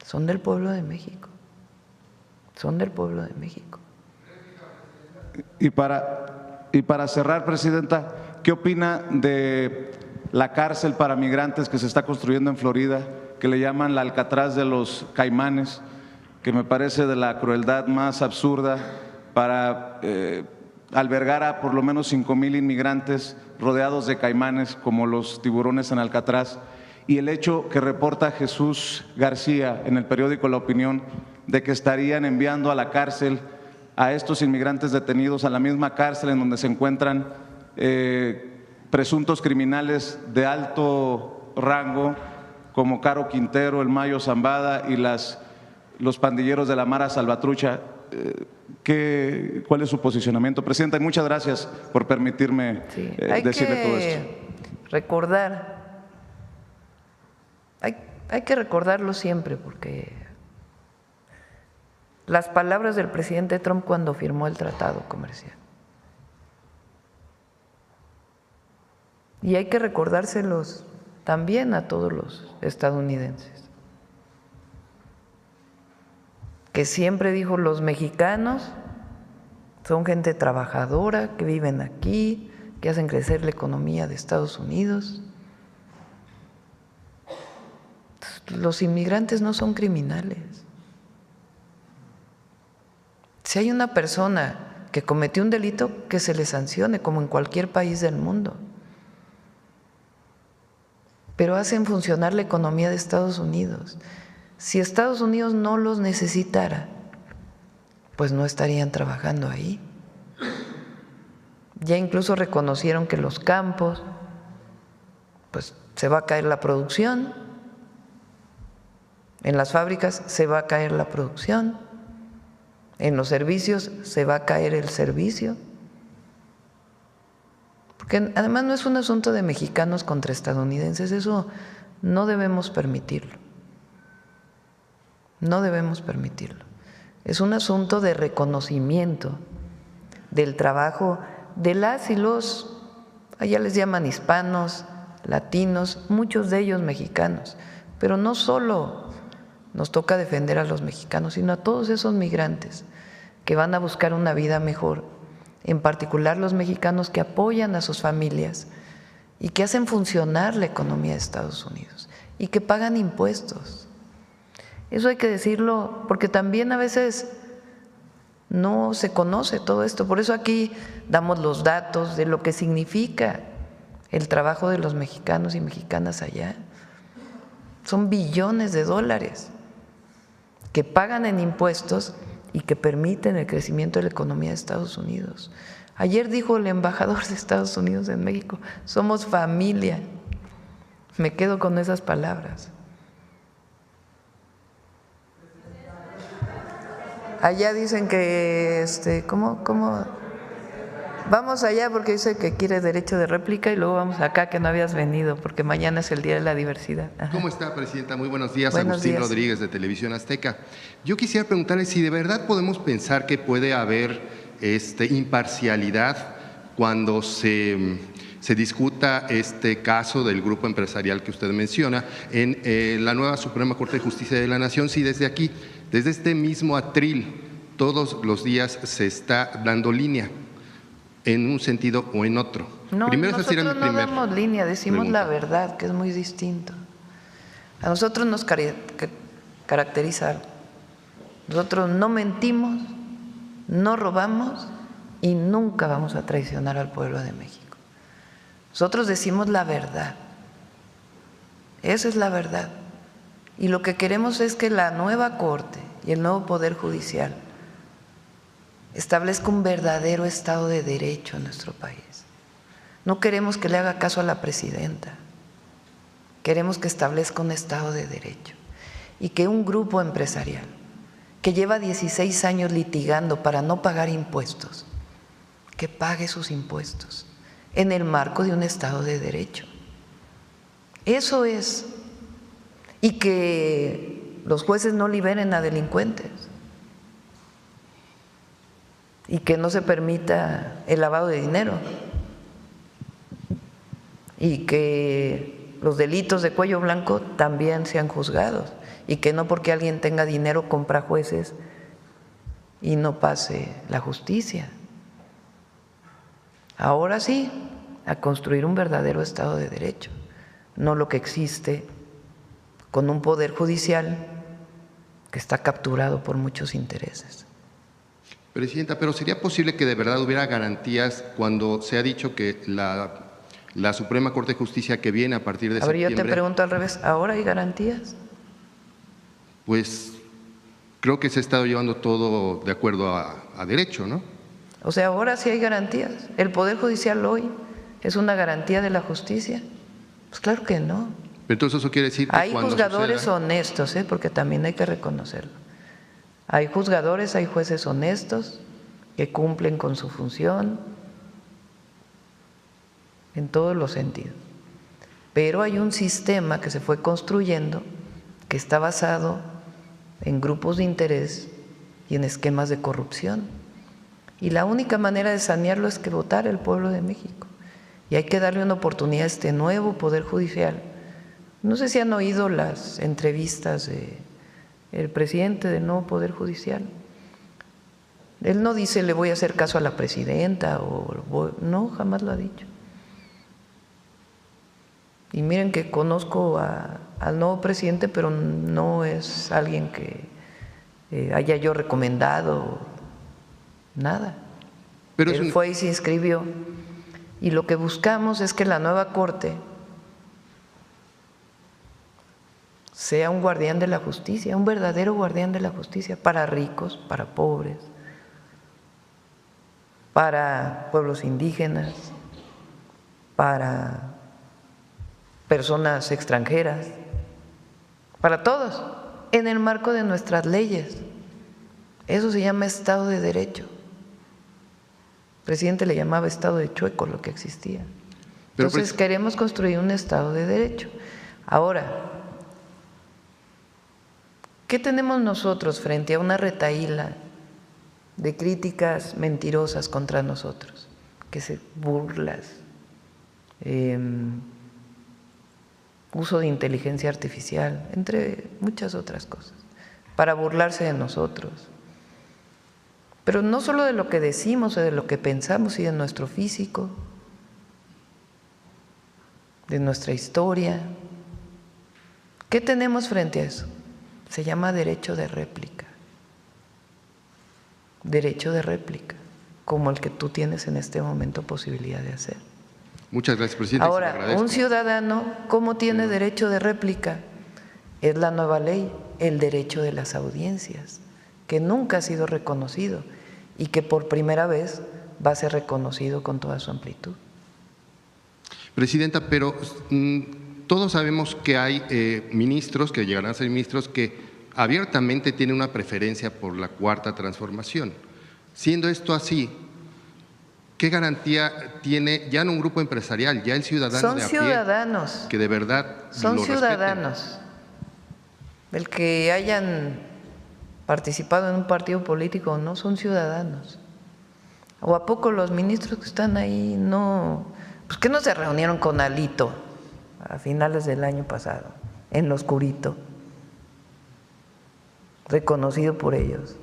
Son del pueblo de México. Son del pueblo de México. Y para cerrar, presidenta, ¿qué opina de la cárcel para migrantes que se está construyendo en Florida, que le llaman la Alcatraz de los Caimanes, que me parece de la crueldad más absurda para albergar a por lo menos 5,000 inmigrantes rodeados de caimanes como los tiburones en Alcatraz? Y el hecho que reporta Jesús García en el periódico La Opinión de que estarían enviando a la cárcel a estos inmigrantes detenidos, a la misma cárcel en donde se encuentran presuntos criminales de alto rango como Caro Quintero, el Mayo Zambada y los pandilleros de la Mara Salvatrucha. ¿Cuál es su posicionamiento, presidenta? Y muchas gracias por permitirme decirle todo esto. Hay que recordarlo siempre, porque las palabras del presidente Trump cuando firmó el tratado comercial. Y hay que recordárselos también a todos los estadounidenses, que siempre dijo: los mexicanos son gente trabajadora, que viven aquí, que hacen crecer la economía de Estados Unidos. Los inmigrantes no son criminales. Si hay una persona que cometió un delito, que se le sancione, como en cualquier país del mundo. Pero hacen funcionar la economía de Estados Unidos. Si Estados Unidos no los necesitara, pues no estarían trabajando ahí. Ya incluso reconocieron que los campos, pues se va a caer la producción, en las fábricas se va a caer la producción, en los servicios se va a caer el servicio. Porque además no es un asunto de mexicanos contra estadounidenses, eso no debemos permitirlo. No debemos permitirlo. Es un asunto de reconocimiento del trabajo de las y los, allá les llaman hispanos, latinos, muchos de ellos mexicanos, pero no solo nos toca defender a los mexicanos, sino a todos esos migrantes que van a buscar una vida mejor, en particular los mexicanos que apoyan a sus familias y que hacen funcionar la economía de Estados Unidos y que pagan impuestos. Eso hay que decirlo, porque también a veces no se conoce todo esto. Por eso aquí damos los datos de lo que significa el trabajo de los mexicanos y mexicanas allá. Son billones de dólares que pagan en impuestos y que permiten el crecimiento de la economía de Estados Unidos. Ayer dijo el embajador de Estados Unidos en México: somos familia. Me quedo con esas palabras. Allá dicen que, ¿cómo? Vamos allá porque dice que quiere derecho de réplica y luego vamos acá, que no habías venido, porque mañana es el Día de la Diversidad. Ajá. ¿Cómo está, presidenta? Muy buenos días. Buenos Agustín días. Rodríguez, de Televisión Azteca. Yo quisiera preguntarle si de verdad podemos pensar que puede haber imparcialidad cuando se se discuta este caso del grupo empresarial que usted menciona en la nueva Suprema Corte de Justicia de la Nación, si desde aquí, desde este mismo atril, todos los días se está dando línea en un sentido o en otro. No, nosotros no damos línea, decimos la verdad, que es muy distinto. A nosotros nos caracteriza algo. Nosotros no mentimos, no robamos y nunca vamos a traicionar al pueblo de México. Nosotros decimos la verdad. Esa es la verdad. Y lo que queremos es que la nueva Corte y el nuevo Poder Judicial establezca un verdadero Estado de Derecho en nuestro país. No queremos que le haga caso a la presidenta. Queremos que establezca un Estado de Derecho y que un grupo empresarial que lleva 16 años litigando para no pagar impuestos, que pague sus impuestos en el marco de un Estado de Derecho. Eso es. Y que los jueces no liberen a delincuentes y que no se permita el lavado de dinero y que los delitos de cuello blanco también sean juzgados y que no porque alguien tenga dinero compra jueces y no pase la justicia. Ahora sí, a construir un verdadero Estado de Derecho, no lo que existe con un poder judicial que está capturado por muchos intereses. Presidenta, pero ¿sería posible que de verdad hubiera garantías cuando se ha dicho que la Suprema Corte de Justicia que viene a partir de septiembre… A ver, yo te pregunto al revés, ¿ahora hay garantías? Pues creo que se ha estado llevando todo de acuerdo a derecho, ¿no? O sea, ahora sí hay garantías. ¿El Poder Judicial hoy es una garantía de la justicia? Pues claro que no. Entonces eso quiere decir que hay juzgadores honestos, porque también hay que reconocerlo. Hay juzgadores, hay jueces honestos que cumplen con su función en todos los sentidos. Pero hay un sistema que se fue construyendo que está basado en grupos de interés y en esquemas de corrupción. Y la única manera de sanearlo es que votara el pueblo de México. Y hay que darle una oportunidad a este nuevo Poder Judicial. No sé si han oído las entrevistas del presidente del nuevo Poder Judicial. Él no dice le voy a hacer caso a la presidenta, no, jamás lo ha dicho. Y miren que conozco al nuevo presidente, pero no es alguien que haya yo recomendado, nada. Pero él fue y se inscribió. Y lo que buscamos es que la nueva Corte sea un guardián de la justicia, un verdadero guardián de la justicia, para ricos, para pobres, para pueblos indígenas, para personas extranjeras, para todos, en el marco de nuestras leyes. Eso se llama Estado de Derecho. El presidente le llamaba Estado de chueco lo que existía. Entonces queremos construir un Estado de Derecho. Ahora, ¿qué tenemos nosotros frente a una retahíla de críticas mentirosas contra nosotros? Que se burlas, uso de inteligencia artificial, entre muchas otras cosas, para burlarse de nosotros. Pero no solo de lo que decimos o de lo que pensamos, y de nuestro físico, de nuestra historia. ¿Qué tenemos frente a eso? Se llama derecho de réplica. Derecho de réplica, como el que tú tienes en este momento posibilidad de hacer. Muchas gracias, presidente. Ahora, un ciudadano, ¿cómo tiene derecho de réplica? Es la nueva ley, el derecho de las audiencias, que nunca ha sido reconocido y que por primera vez va a ser reconocido con toda su amplitud. Presidenta, pero todos sabemos que hay ministros, que llegarán a ser ministros, que abiertamente tienen una preferencia por la Cuarta Transformación. Siendo esto así, ¿qué garantía tiene ya no un grupo empresarial, ya el ciudadano de a pie? Son ciudadanos. Que de verdad son lo ciudadanos. respeten. El que hayan participado en un partido político o no, son ciudadanos. ¿O a poco los ministros que están ahí no Pues que no se reunieron con Alito a finales del año pasado, en lo oscurito, reconocido por ellos.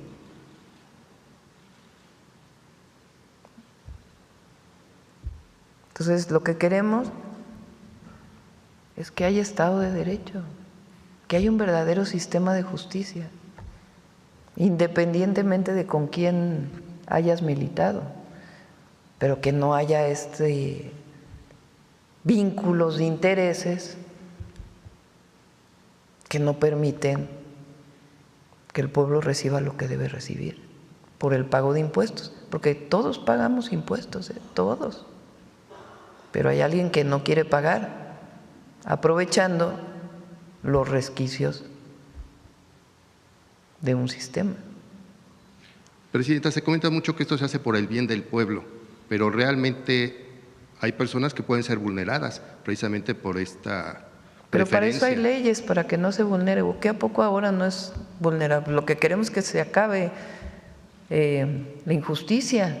Entonces, lo que queremos es que haya Estado de Derecho, que haya un verdadero sistema de justicia, independientemente de con quién hayas militado, pero que no haya vínculos de intereses que no permiten que el pueblo reciba lo que debe recibir por el pago de impuestos, porque todos pagamos impuestos, todos, pero hay alguien que no quiere pagar, aprovechando los resquicios de un sistema. Presidenta, se comenta mucho que esto se hace por el bien del pueblo, pero realmente hay personas que pueden ser vulneradas precisamente por esta Pero para eso hay preferencia. leyes, para que no se vulnere. ¿Qué a poco ahora no es vulnerable? Lo que queremos es que se acabe la injusticia.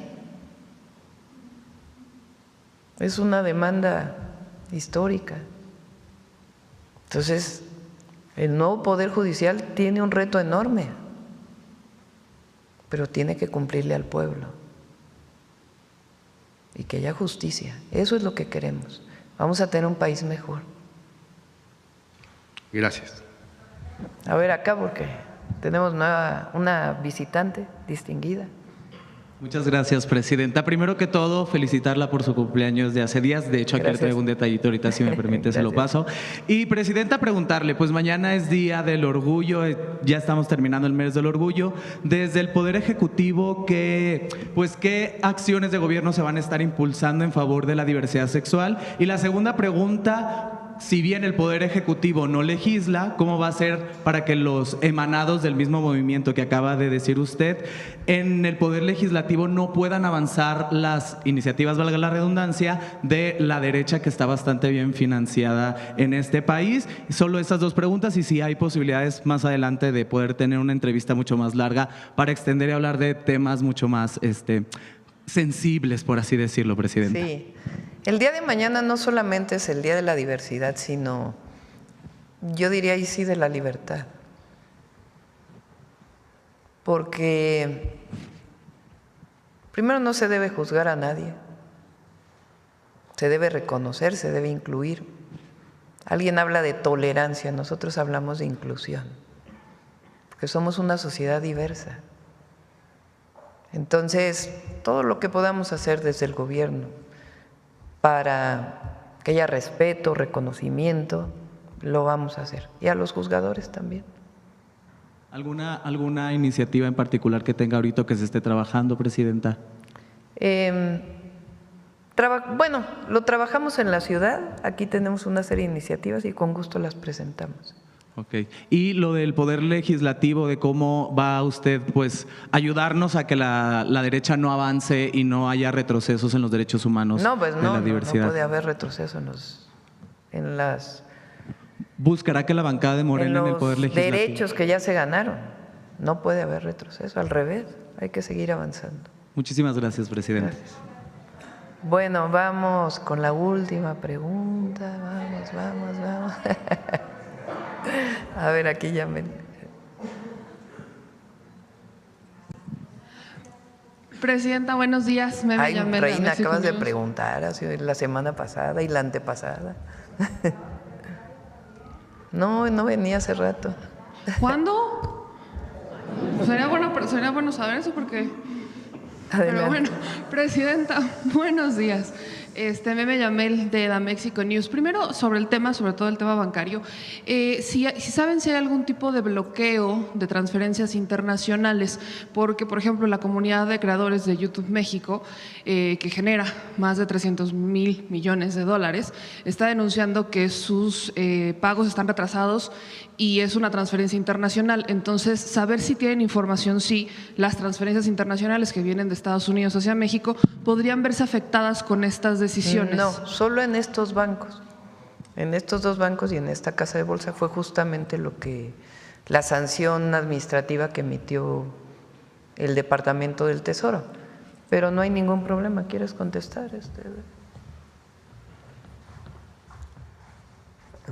Es una demanda histórica. Entonces, el nuevo Poder Judicial tiene un reto enorme, pero tiene que cumplirle al pueblo y que haya justicia. Eso es lo que queremos. Vamos a tener un país mejor. Gracias. A ver acá, porque tenemos una visitante distinguida. Muchas gracias, Presidenta. Primero que todo, felicitarla por su cumpleaños de hace días. De hecho, aquí le traigo un detallito ahorita, si me permite, se lo paso. Y, Presidenta, preguntarle, pues mañana es Día del Orgullo, ya estamos terminando el mes del orgullo. Desde el Poder Ejecutivo, ¿qué acciones de gobierno se van a estar impulsando en favor de la diversidad sexual? Y la segunda pregunta, si bien el Poder Ejecutivo no legisla, ¿cómo va a ser para que los emanados del mismo movimiento que acaba de decir usted, en el Poder Legislativo no puedan avanzar las iniciativas, valga la redundancia, de la derecha que está bastante bien financiada en este país? Solo estas dos preguntas, y si hay posibilidades más adelante de poder tener una entrevista mucho más larga para extender y hablar de temas mucho más sensibles, por así decirlo, Presidenta. Sí. El día de mañana no solamente es el Día de la Diversidad, sino, yo diría ahí sí, de la libertad. Porque primero no se debe juzgar a nadie, se debe reconocer, se debe incluir. Alguien habla de tolerancia, nosotros hablamos de inclusión, porque somos una sociedad diversa. Entonces, todo lo que podamos hacer desde el gobierno para que haya respeto, reconocimiento, lo vamos a hacer. Y a los juzgadores también. ¿Alguna iniciativa en particular que tenga ahorita que se esté trabajando, Presidenta? Bueno, lo trabajamos en la ciudad, aquí tenemos una serie de iniciativas y con gusto las presentamos. Ok. Y lo del Poder Legislativo, de cómo va usted ayudarnos a que la derecha no avance y no haya retrocesos en los derechos humanos de la diversidad. No puede haber retroceso en las… ¿Buscará que la bancada de Morena en el Poder Legislativo? Derechos que ya se ganaron, no puede haber retroceso, al revés, hay que seguir avanzando. Muchísimas gracias, Presidenta. Gracias. Bueno, vamos con la última pregunta, vamos. A ver, aquí llamen. Presidenta, buenos días. Reina, acabas de preguntar la semana pasada y la antepasada. No venía hace rato. ¿Cuándo? Sería bueno saber eso porque… Adelante. Pero bueno, Presidenta, buenos días. Meme Yamel de Da Mexico News. Primero, sobre todo el tema bancario, si saben si hay algún tipo de bloqueo de transferencias internacionales, porque, por ejemplo, la comunidad de creadores de YouTube México, que genera más de 300,000 millones de dólares, está denunciando que sus pagos están retrasados y es una transferencia internacional. Entonces, saber si tienen información si las transferencias internacionales que vienen de Estados Unidos hacia México podrían verse afectadas con estas decisiones. No, solo en estos bancos. En estos dos bancos y en esta casa de bolsa fue justamente la sanción administrativa que emitió el Departamento del Tesoro. Pero no hay ningún problema. ¿Quieres contestar?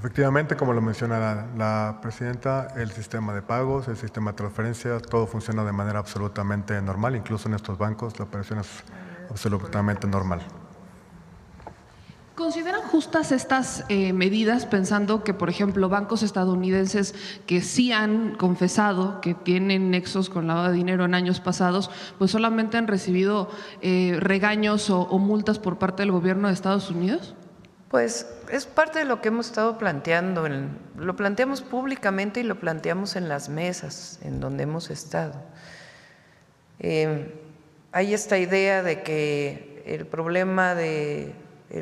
Efectivamente, como lo menciona la presidenta, el sistema de pagos, el sistema de transferencia, todo funciona de manera absolutamente normal, incluso en estos bancos la operación es absolutamente normal. ¿Consideran justas estas medidas pensando que, por ejemplo, bancos estadounidenses que sí han confesado que tienen nexos con lavado de dinero en años pasados, pues solamente han recibido regaños o multas por parte del gobierno de Estados Unidos? Pues es parte de lo que hemos estado planteando, lo planteamos públicamente y lo planteamos en las mesas en donde hemos estado. Hay esta idea de que el problema del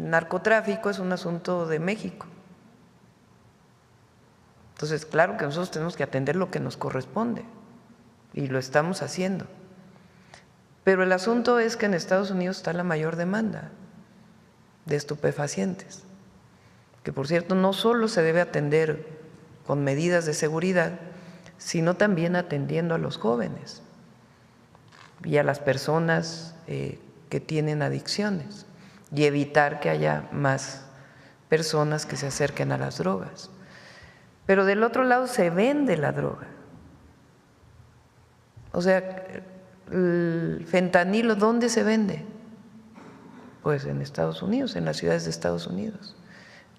narcotráfico es un asunto de México. Entonces, claro que nosotros tenemos que atender lo que nos corresponde y lo estamos haciendo. Pero el asunto es que en Estados Unidos está la mayor demanda de estupefacientes, que por cierto no solo se debe atender con medidas de seguridad, sino también atendiendo a los jóvenes y a las personas que tienen adicciones y evitar que haya más personas que se acerquen a las drogas. Pero del otro lado se vende la droga. O sea, el fentanilo, ¿dónde se vende? Pues en Estados Unidos, en las ciudades de Estados Unidos.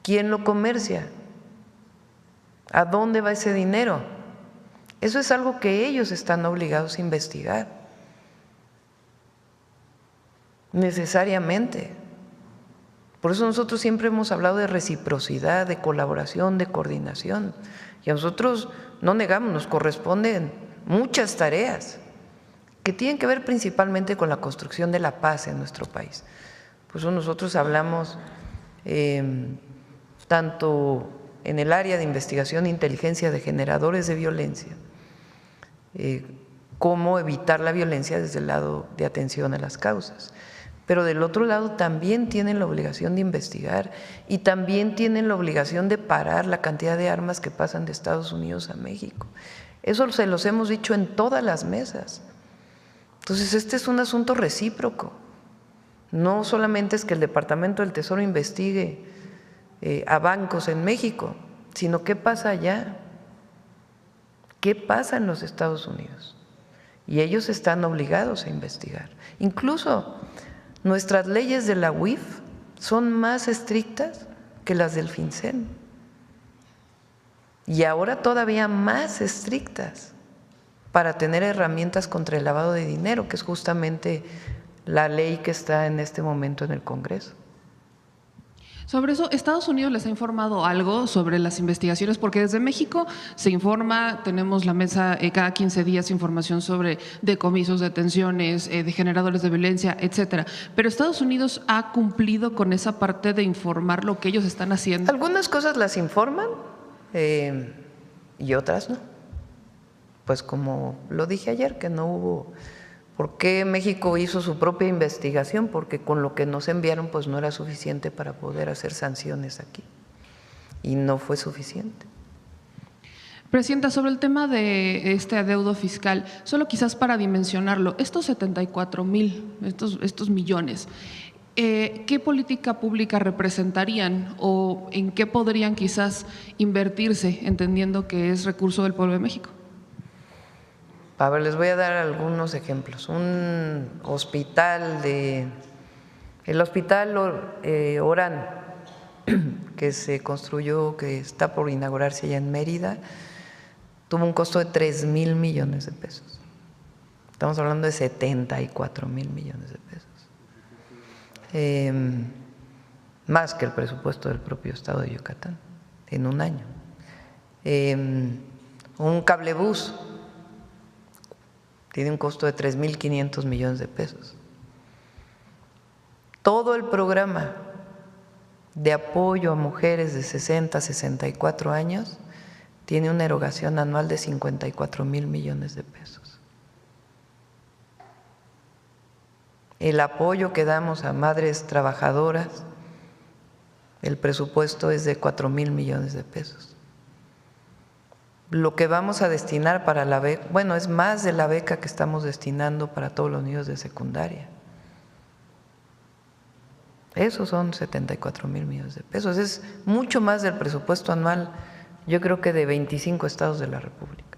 ¿Quién lo comercia? ¿A dónde va ese dinero? Eso es algo que ellos están obligados a investigar, necesariamente. Por eso nosotros siempre hemos hablado de reciprocidad, de colaboración, de coordinación. Y a nosotros, no negamos, nos corresponden muchas tareas que tienen que ver principalmente con la construcción de la paz en nuestro país. Por eso nosotros hablamos tanto en el área de investigación e inteligencia de generadores de violencia, cómo evitar la violencia desde el lado de atención a las causas. Pero del otro lado también tienen la obligación de investigar y también tienen la obligación de parar la cantidad de armas que pasan de Estados Unidos a México. Eso se los hemos dicho en todas las mesas. Entonces, este es un asunto recíproco. No solamente es que el Departamento del Tesoro investigue a bancos en México, sino qué pasa allá, qué pasa en los Estados Unidos. Y ellos están obligados a investigar. Incluso nuestras leyes de la UIF son más estrictas que las del FinCEN. Y ahora todavía más estrictas para tener herramientas contra el lavado de dinero, que es justamente la ley que está en este momento en el Congreso. Sobre eso, ¿Estados Unidos les ha informado algo sobre las investigaciones? Porque desde México se informa, tenemos la mesa cada 15 días información sobre decomisos, detenciones, de generadores de violencia, etcétera. Pero ¿Estados Unidos ha cumplido con esa parte de informar lo que ellos están haciendo? Algunas cosas las informan y otras no. Pues como lo dije ayer, que no hubo. ¿Por qué México hizo su propia investigación? Porque con lo que nos enviaron pues no era suficiente para poder hacer sanciones aquí y no fue suficiente. Presidenta, sobre el tema de este adeudo fiscal, solo quizás para dimensionarlo, estos 74,000, estos millones, ¿qué política pública representarían o en qué podrían quizás invertirse, entendiendo que es recurso del pueblo de México? A ver, les voy a dar algunos ejemplos. Un hospital el hospital Orán, que se construyó, que está por inaugurarse allá en Mérida, tuvo un costo de 3,000 millones de pesos. Estamos hablando de 74,000 millones de pesos. Más que el presupuesto del propio estado de Yucatán en un año. Un cablebús tiene un costo de 3,500 millones de pesos. Todo el programa de apoyo a mujeres de 60 a 64 años tiene una erogación anual de 54,000 millones de pesos. El apoyo que damos a madres trabajadoras, el presupuesto es de 4,000 millones de pesos. Lo que vamos a destinar para la beca, bueno, es más de la beca que estamos destinando para todos los niños de secundaria. Esos son 74 mil millones de pesos. Es mucho más del presupuesto anual, yo creo que de 25 estados de la República.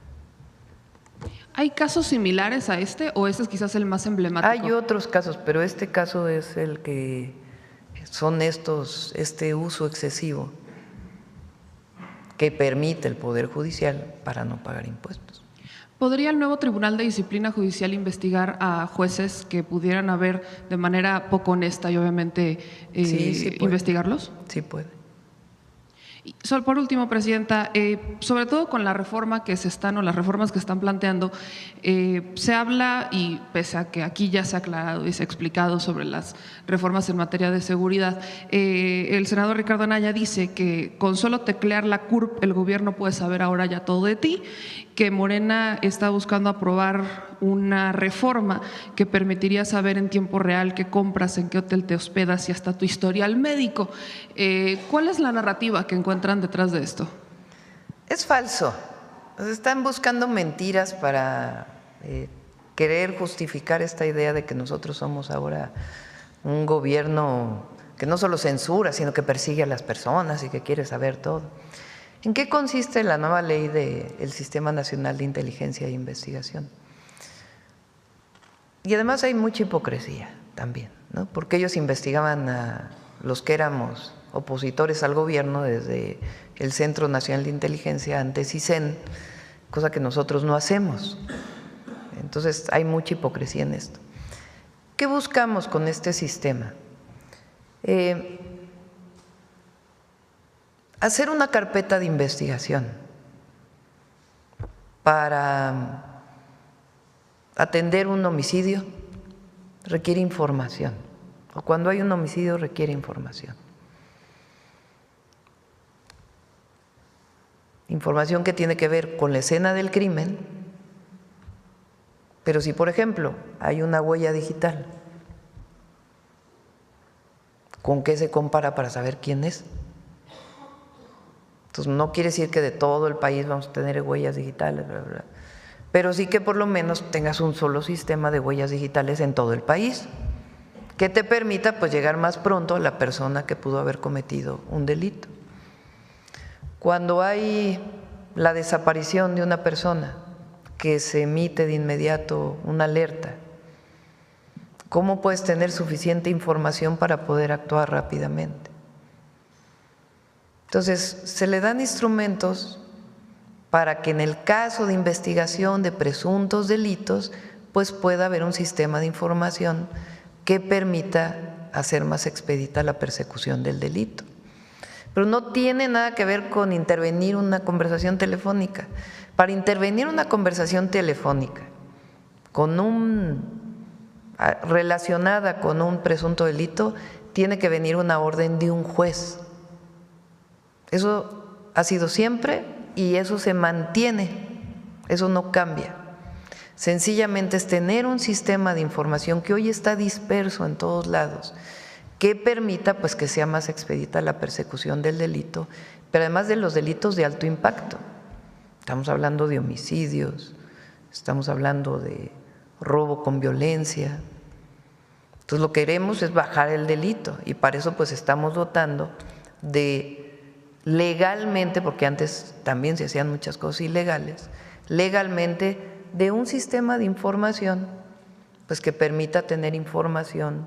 ¿Hay casos similares a este o este es quizás el más emblemático? Hay otros casos, pero este caso es el que son este uso excesivo que permite el Poder Judicial para no pagar impuestos. ¿Podría el nuevo Tribunal de Disciplina Judicial investigar a jueces que pudieran haber de manera poco honesta y obviamente sí puede. investigarlos? Sí puede. Y por último, Presidenta, sobre todo con la reforma que se están o las reformas que están planteando, se habla, y pese a que aquí ya se ha aclarado y se ha explicado sobre las reformas en materia de seguridad, el senador Ricardo Anaya dice que con solo teclear la CURP el gobierno puede saber ahora ya todo de ti, que Morena está buscando aprobar una reforma que permitiría saber en tiempo real qué compras, en qué hotel te hospedas y hasta tu historial médico. ¿Cuál es la narrativa que encuentran detrás de esto? Es falso. Están buscando mentiras para querer justificar esta idea de que nosotros somos ahora un gobierno que no solo censura, sino que persigue a las personas y que quiere saber todo. ¿En qué consiste la nueva ley del Sistema Nacional de Inteligencia e Investigación? Y además hay mucha hipocresía también, ¿no? Porque ellos investigaban a los que éramos opositores al gobierno desde el Centro Nacional de Inteligencia, antes CISEN, cosa que nosotros no hacemos. Entonces hay mucha hipocresía en esto. ¿Qué buscamos con este sistema? Hacer una carpeta de investigación para atender un homicidio requiere información, o cuando hay un homicidio requiere información. Información que tiene que ver con la escena del crimen, pero si, por ejemplo, hay una huella digital, ¿con qué se compara para saber quién es? Entonces, no quiere decir que de todo el país vamos a tener huellas digitales, bla, bla, pero sí que por lo menos tengas un solo sistema de huellas digitales en todo el país, que te permita pues llegar más pronto a la persona que pudo haber cometido un delito. Cuando hay la desaparición de una persona, que se emite de inmediato una alerta, ¿cómo puedes tener suficiente información para poder actuar rápidamente? Entonces, se le dan instrumentos para que en el caso de investigación de presuntos delitos, pues pueda haber un sistema de información que permita hacer más expedita la persecución del delito. Pero no tiene nada que ver con intervenir una conversación telefónica. Para intervenir una conversación telefónica relacionada con un presunto delito, tiene que venir una orden de un juez. Eso ha sido siempre y eso se mantiene, eso no cambia. Sencillamente es tener un sistema de información que hoy está disperso en todos lados, que permita pues que sea más expedita la persecución del delito, pero además de los delitos de alto impacto. Estamos hablando de homicidios, estamos hablando de robo con violencia. Entonces lo que queremos es bajar el delito y para eso pues estamos dotando de legalmente, porque antes también se hacían muchas cosas ilegales, legalmente de un sistema de información pues que permita tener información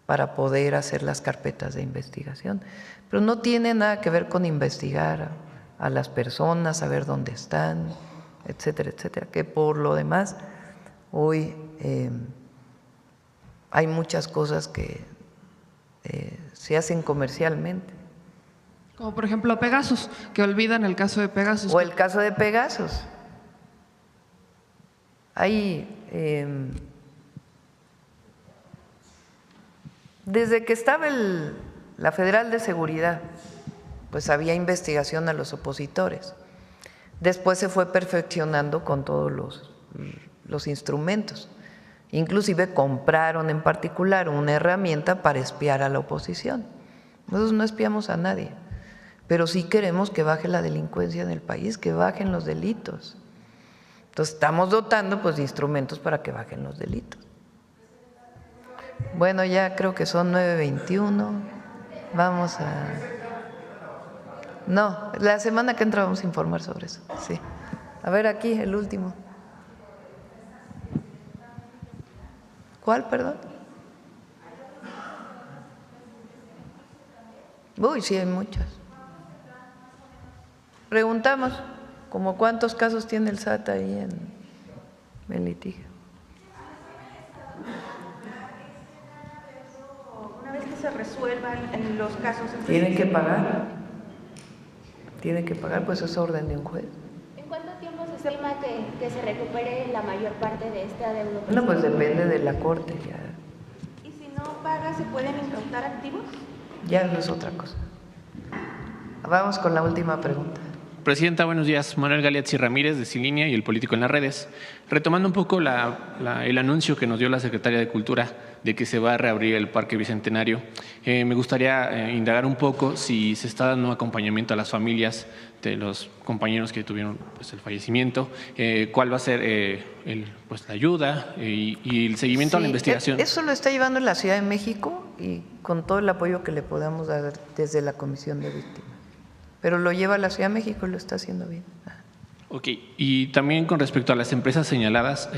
para poder hacer las carpetas de investigación. Pero no tiene nada que ver con investigar a las personas, saber dónde están, etcétera, etcétera, que por lo demás hoy hay muchas cosas que se hacen comercialmente. Como por ejemplo Pegasus, que olvidan el caso de Pegasus. O el caso de Pegasus. Hay, desde que estaba la Federal de Seguridad, pues había investigación a los opositores. Después se fue perfeccionando con todos los instrumentos. Inclusive compraron en particular una herramienta para espiar a la oposición. Nosotros no espiamos a nadie, pero sí queremos que baje la delincuencia en el país, que bajen los delitos. Entonces estamos dotando pues de instrumentos para que bajen los delitos. Bueno, ya creo que son 9:21. Vamos a… No, la semana que entra vamos a informar sobre eso. Sí. A ver, aquí el último. ¿Cuál, perdón? Uy, sí, hay muchas. Preguntamos, ¿como cuántos casos tiene el SAT ahí en litigio? Una vez que se resuelvan en los casos… ¿Tienen que pagar? ¿Tienen que pagar? Pues es orden de un juez. ¿En cuánto tiempo se estima que se recupere la mayor parte de este adeudo? No, pues depende de la corte. Ya. ¿Y si no paga, se pueden incautar activos? Ya no es otra cosa. Vamos con la última pregunta. Presidenta, buenos días. Manuel Galeazzi Ramírez, de Sin Línea y El Político en las Redes. Retomando un poco el anuncio que nos dio la Secretaria de Cultura de que se va a reabrir el Parque Bicentenario, me gustaría indagar un poco si se está dando acompañamiento a las familias de los compañeros que tuvieron pues, el fallecimiento, cuál va a ser pues, la ayuda y el seguimiento a la investigación. Eso lo está llevando la Ciudad de México y con todo el apoyo que le podamos dar desde la Comisión de Víctimas. Pero lo lleva la Ciudad de México y lo está haciendo bien. Ok, y también con respecto a las empresas señaladas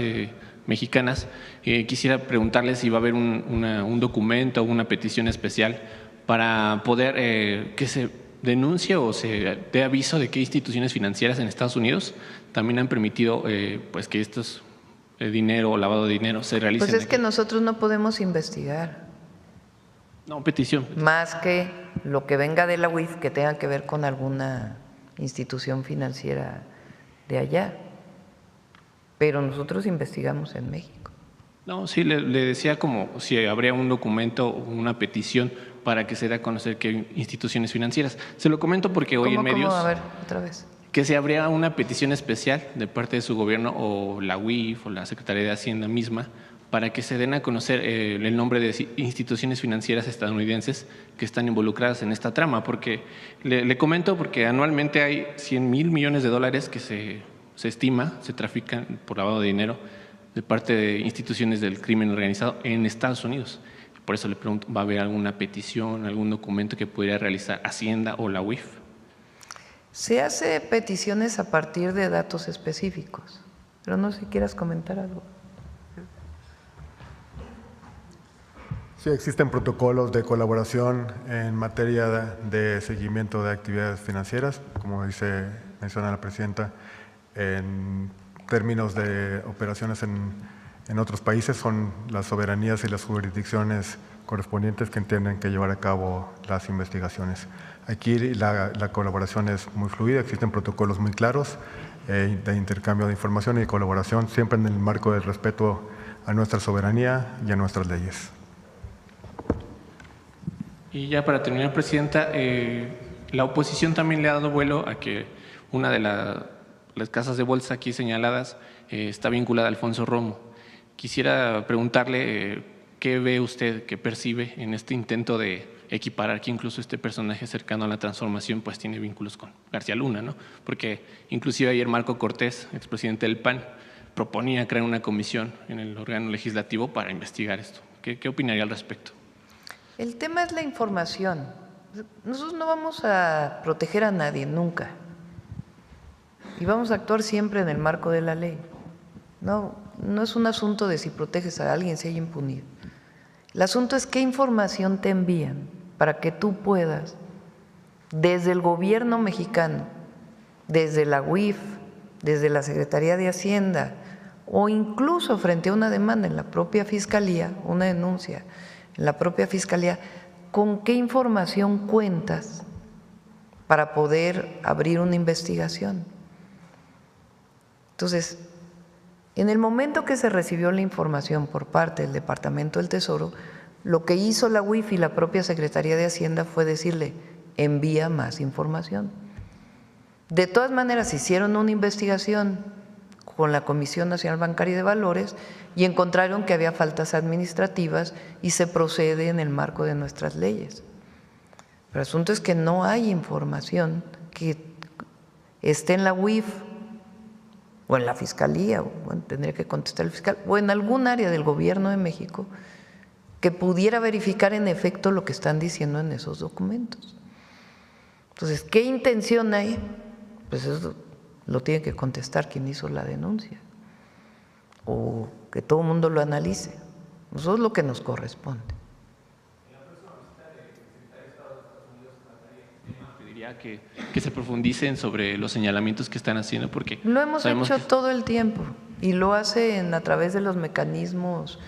mexicanas, quisiera preguntarles si va a haber un documento o una petición especial para poder que se denuncie o se dé aviso de qué instituciones financieras en Estados Unidos también han permitido pues que estos dinero o lavado de dinero se realicen. Pues es que nosotros no podemos investigar. No, petición. Más que lo que venga de la UIF que tenga que ver con alguna institución financiera de allá. Pero nosotros investigamos en México. No, sí, le decía como si habría un documento o una petición para que se dé a conocer qué instituciones financieras. Se lo comento porque hoy en medios… A ver, otra vez. Que se habría una petición especial de parte de su gobierno o la UIF o la Secretaría de Hacienda misma para que se den a conocer el nombre de instituciones financieras estadounidenses que están involucradas en esta trama, porque le comento porque anualmente hay 100,000 millones de dólares que se estima, se trafican por lavado de dinero de parte de instituciones del crimen organizado en Estados Unidos. Por eso le pregunto, ¿va a haber alguna petición, algún documento que pudiera realizar Hacienda o la UIF? Se hace peticiones a partir de datos específicos, pero no sé si quieras comentar algo. Sí, existen protocolos de colaboración en materia de seguimiento de actividades financieras, como menciona la presidenta, en términos de operaciones en otros países, son las soberanías y las jurisdicciones correspondientes que tienen que llevar a cabo las investigaciones. Aquí la colaboración es muy fluida, existen protocolos muy claros de intercambio de información y colaboración, siempre en el marco del respeto a nuestra soberanía y a nuestras leyes. Y ya para terminar, presidenta, la oposición también le ha dado vuelo a que una de las casas de bolsa aquí señaladas está vinculada a Alfonso Romo. Quisiera preguntarle qué ve usted, qué percibe en este intento de equiparar que incluso este personaje cercano a la transformación pues tiene vínculos con García Luna, ¿no? Porque inclusive ayer Marco Cortés, expresidente del PAN, proponía crear una comisión en el órgano legislativo para investigar esto. ¿Qué opinaría al respecto? El tema es la información. Nosotros no vamos a proteger a nadie, nunca. Y vamos a actuar siempre en el marco de la ley. No es un asunto de si proteges a alguien, si hay impunidad. El asunto es qué información te envían para que tú puedas, desde el gobierno mexicano, desde la UIF, desde la Secretaría de Hacienda, o incluso frente a una demanda en la propia Fiscalía, una denuncia en la propia Fiscalía, con qué información cuentas para poder abrir una investigación. Entonces, en el momento que se recibió la información por parte del Departamento del Tesoro, lo que hizo la UIF y la propia Secretaría de Hacienda fue decirle, envía más información. De todas maneras, hicieron una investigación con la Comisión Nacional Bancaria y de Valores y encontraron que había faltas administrativas y se procede en el marco de nuestras leyes. Pero el asunto es que no hay información que esté en la UIF o en la Fiscalía, o bueno, tendría que contestar el fiscal, o en algún área del gobierno de México que pudiera verificar en efecto lo que están diciendo en esos documentos. Entonces, ¿qué intención hay? Pues eso lo tiene que contestar quien hizo la denuncia, o que todo el mundo lo analice. Eso es lo que nos corresponde. Pediría que se profundicen sobre los señalamientos que están haciendo, porque lo hemos hecho todo el tiempo y lo hacen a través de los mecanismos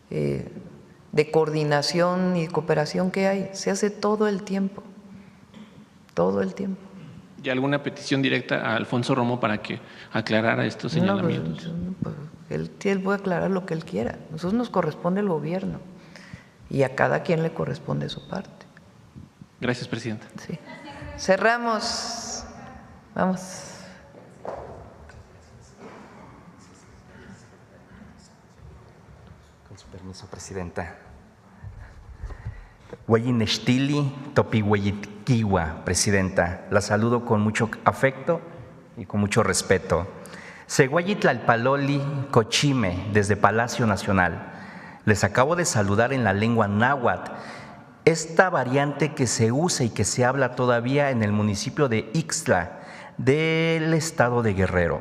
de coordinación y cooperación que hay. Se hace todo el tiempo, todo el tiempo. ¿Y alguna petición directa a Alfonso Romo para que aclarara estos señalamientos? No, pues, él puede aclarar lo que él quiera. A nosotros nos corresponde el gobierno y a cada quien le corresponde su parte. Gracias, presidenta. Sí. Cerramos. Vamos. Con su permiso, presidenta. Hueyinextili Topihueyitquiwa, presidenta. La saludo con mucho afecto y con mucho respeto. Seguayitlalpaloli Cochime, desde Palacio Nacional. Les acabo de saludar en la lengua náhuatl, esta variante que se usa y que se habla todavía en el municipio de Ixtla, del estado de Guerrero.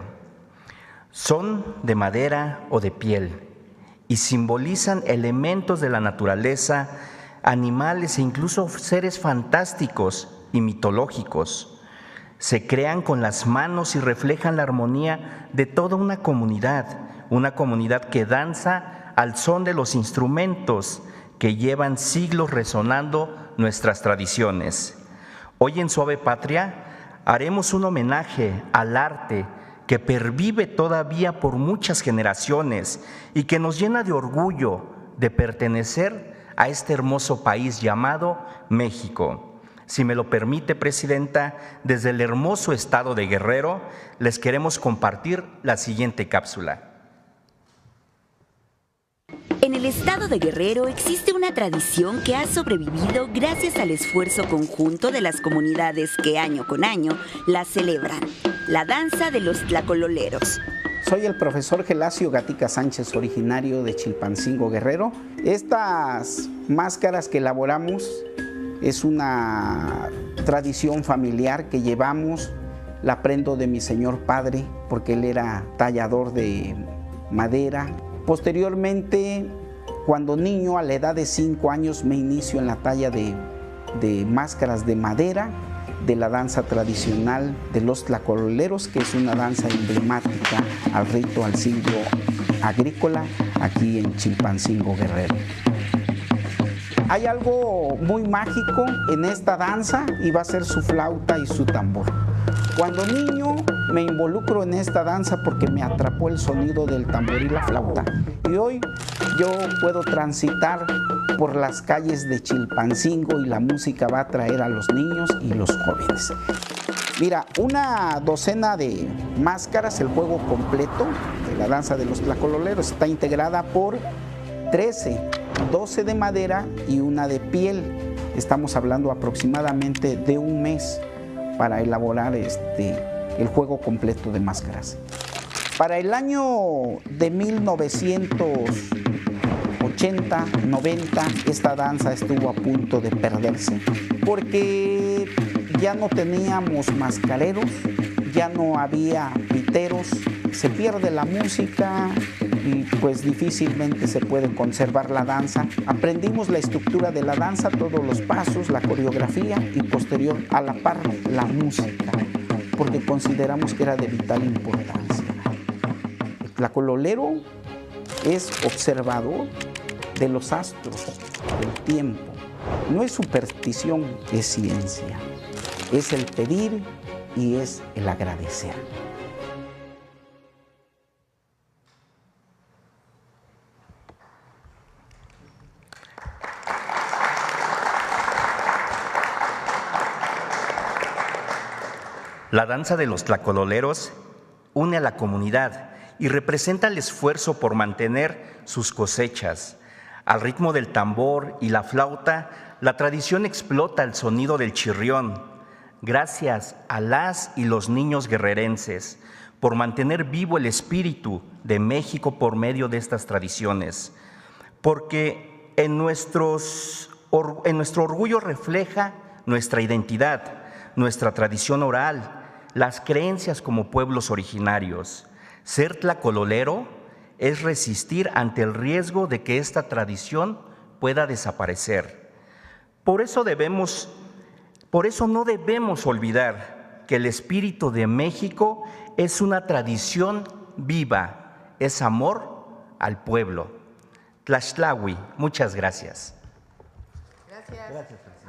Son de madera o de piel y simbolizan elementos de la naturaleza, animales e incluso seres fantásticos y mitológicos. Se crean con las manos y reflejan la armonía de toda una comunidad que danza al son de los instrumentos que llevan siglos resonando nuestras tradiciones. Hoy en Suave Patria haremos un homenaje al arte que pervive todavía por muchas generaciones y que nos llena de orgullo de pertenecer a este hermoso país llamado México. Si me lo permite, presidenta, desde el hermoso estado de Guerrero les queremos compartir la siguiente cápsula. En el estado de Guerrero existe una tradición que ha sobrevivido gracias al esfuerzo conjunto de las comunidades que año con año la celebran, la danza de los tlacololeros. Soy el profesor Gelasio Gatica Sánchez, originario de Chilpancingo, Guerrero. Estas máscaras que elaboramos es una tradición familiar que llevamos, la aprendo de mi señor padre, porque él era tallador de madera. Posteriormente, cuando niño, a la edad de 5 años, me inicio en la talla de máscaras de madera, de la danza tradicional de los tlacololeros, que es una danza emblemática al rito, al siglo agrícola, aquí en Chilpancingo, Guerrero. Hay algo muy mágico en esta danza y va a ser su flauta y su tambor. Cuando niño me involucro en esta danza porque me atrapó el sonido del tambor y la flauta. Y hoy yo puedo transitar por las calles de Chilpancingo y la música va a atraer a los niños y los jóvenes. Mira, una docena de máscaras, el juego completo de la danza de los tlacololeros, está integrada por 13, 12 de madera y una de piel. Estamos hablando aproximadamente de un mes para elaborar el juego completo de máscaras. Para el año de 1980, 90, esta danza estuvo a punto de perderse porque ya no teníamos mascareros, ya no había piteros, se pierde la música y pues difícilmente se puede conservar la danza. Aprendimos la estructura de la danza, todos los pasos, la coreografía y posterior a la par la música, porque consideramos que era de vital importancia. El tlacololero es observador de los astros, del tiempo. No es superstición, es ciencia. Es el pedir y es el agradecer. La danza de los tlacololeros une a la comunidad y representa el esfuerzo por mantener sus cosechas. Al ritmo del tambor y la flauta, la tradición explota el sonido del chirrión. Gracias a las y los niños guerrerenses por mantener vivo el espíritu de México por medio de estas tradiciones. Porque en nuestro orgullo refleja nuestra identidad, nuestra tradición oral, las creencias como pueblos originarios. Ser tlacololero es resistir ante el riesgo de que esta tradición pueda desaparecer. Por eso no debemos olvidar que el espíritu de México es una tradición viva, es amor al pueblo. Tlaxtlahui, muchas gracias. Gracias. Gracias, presidente.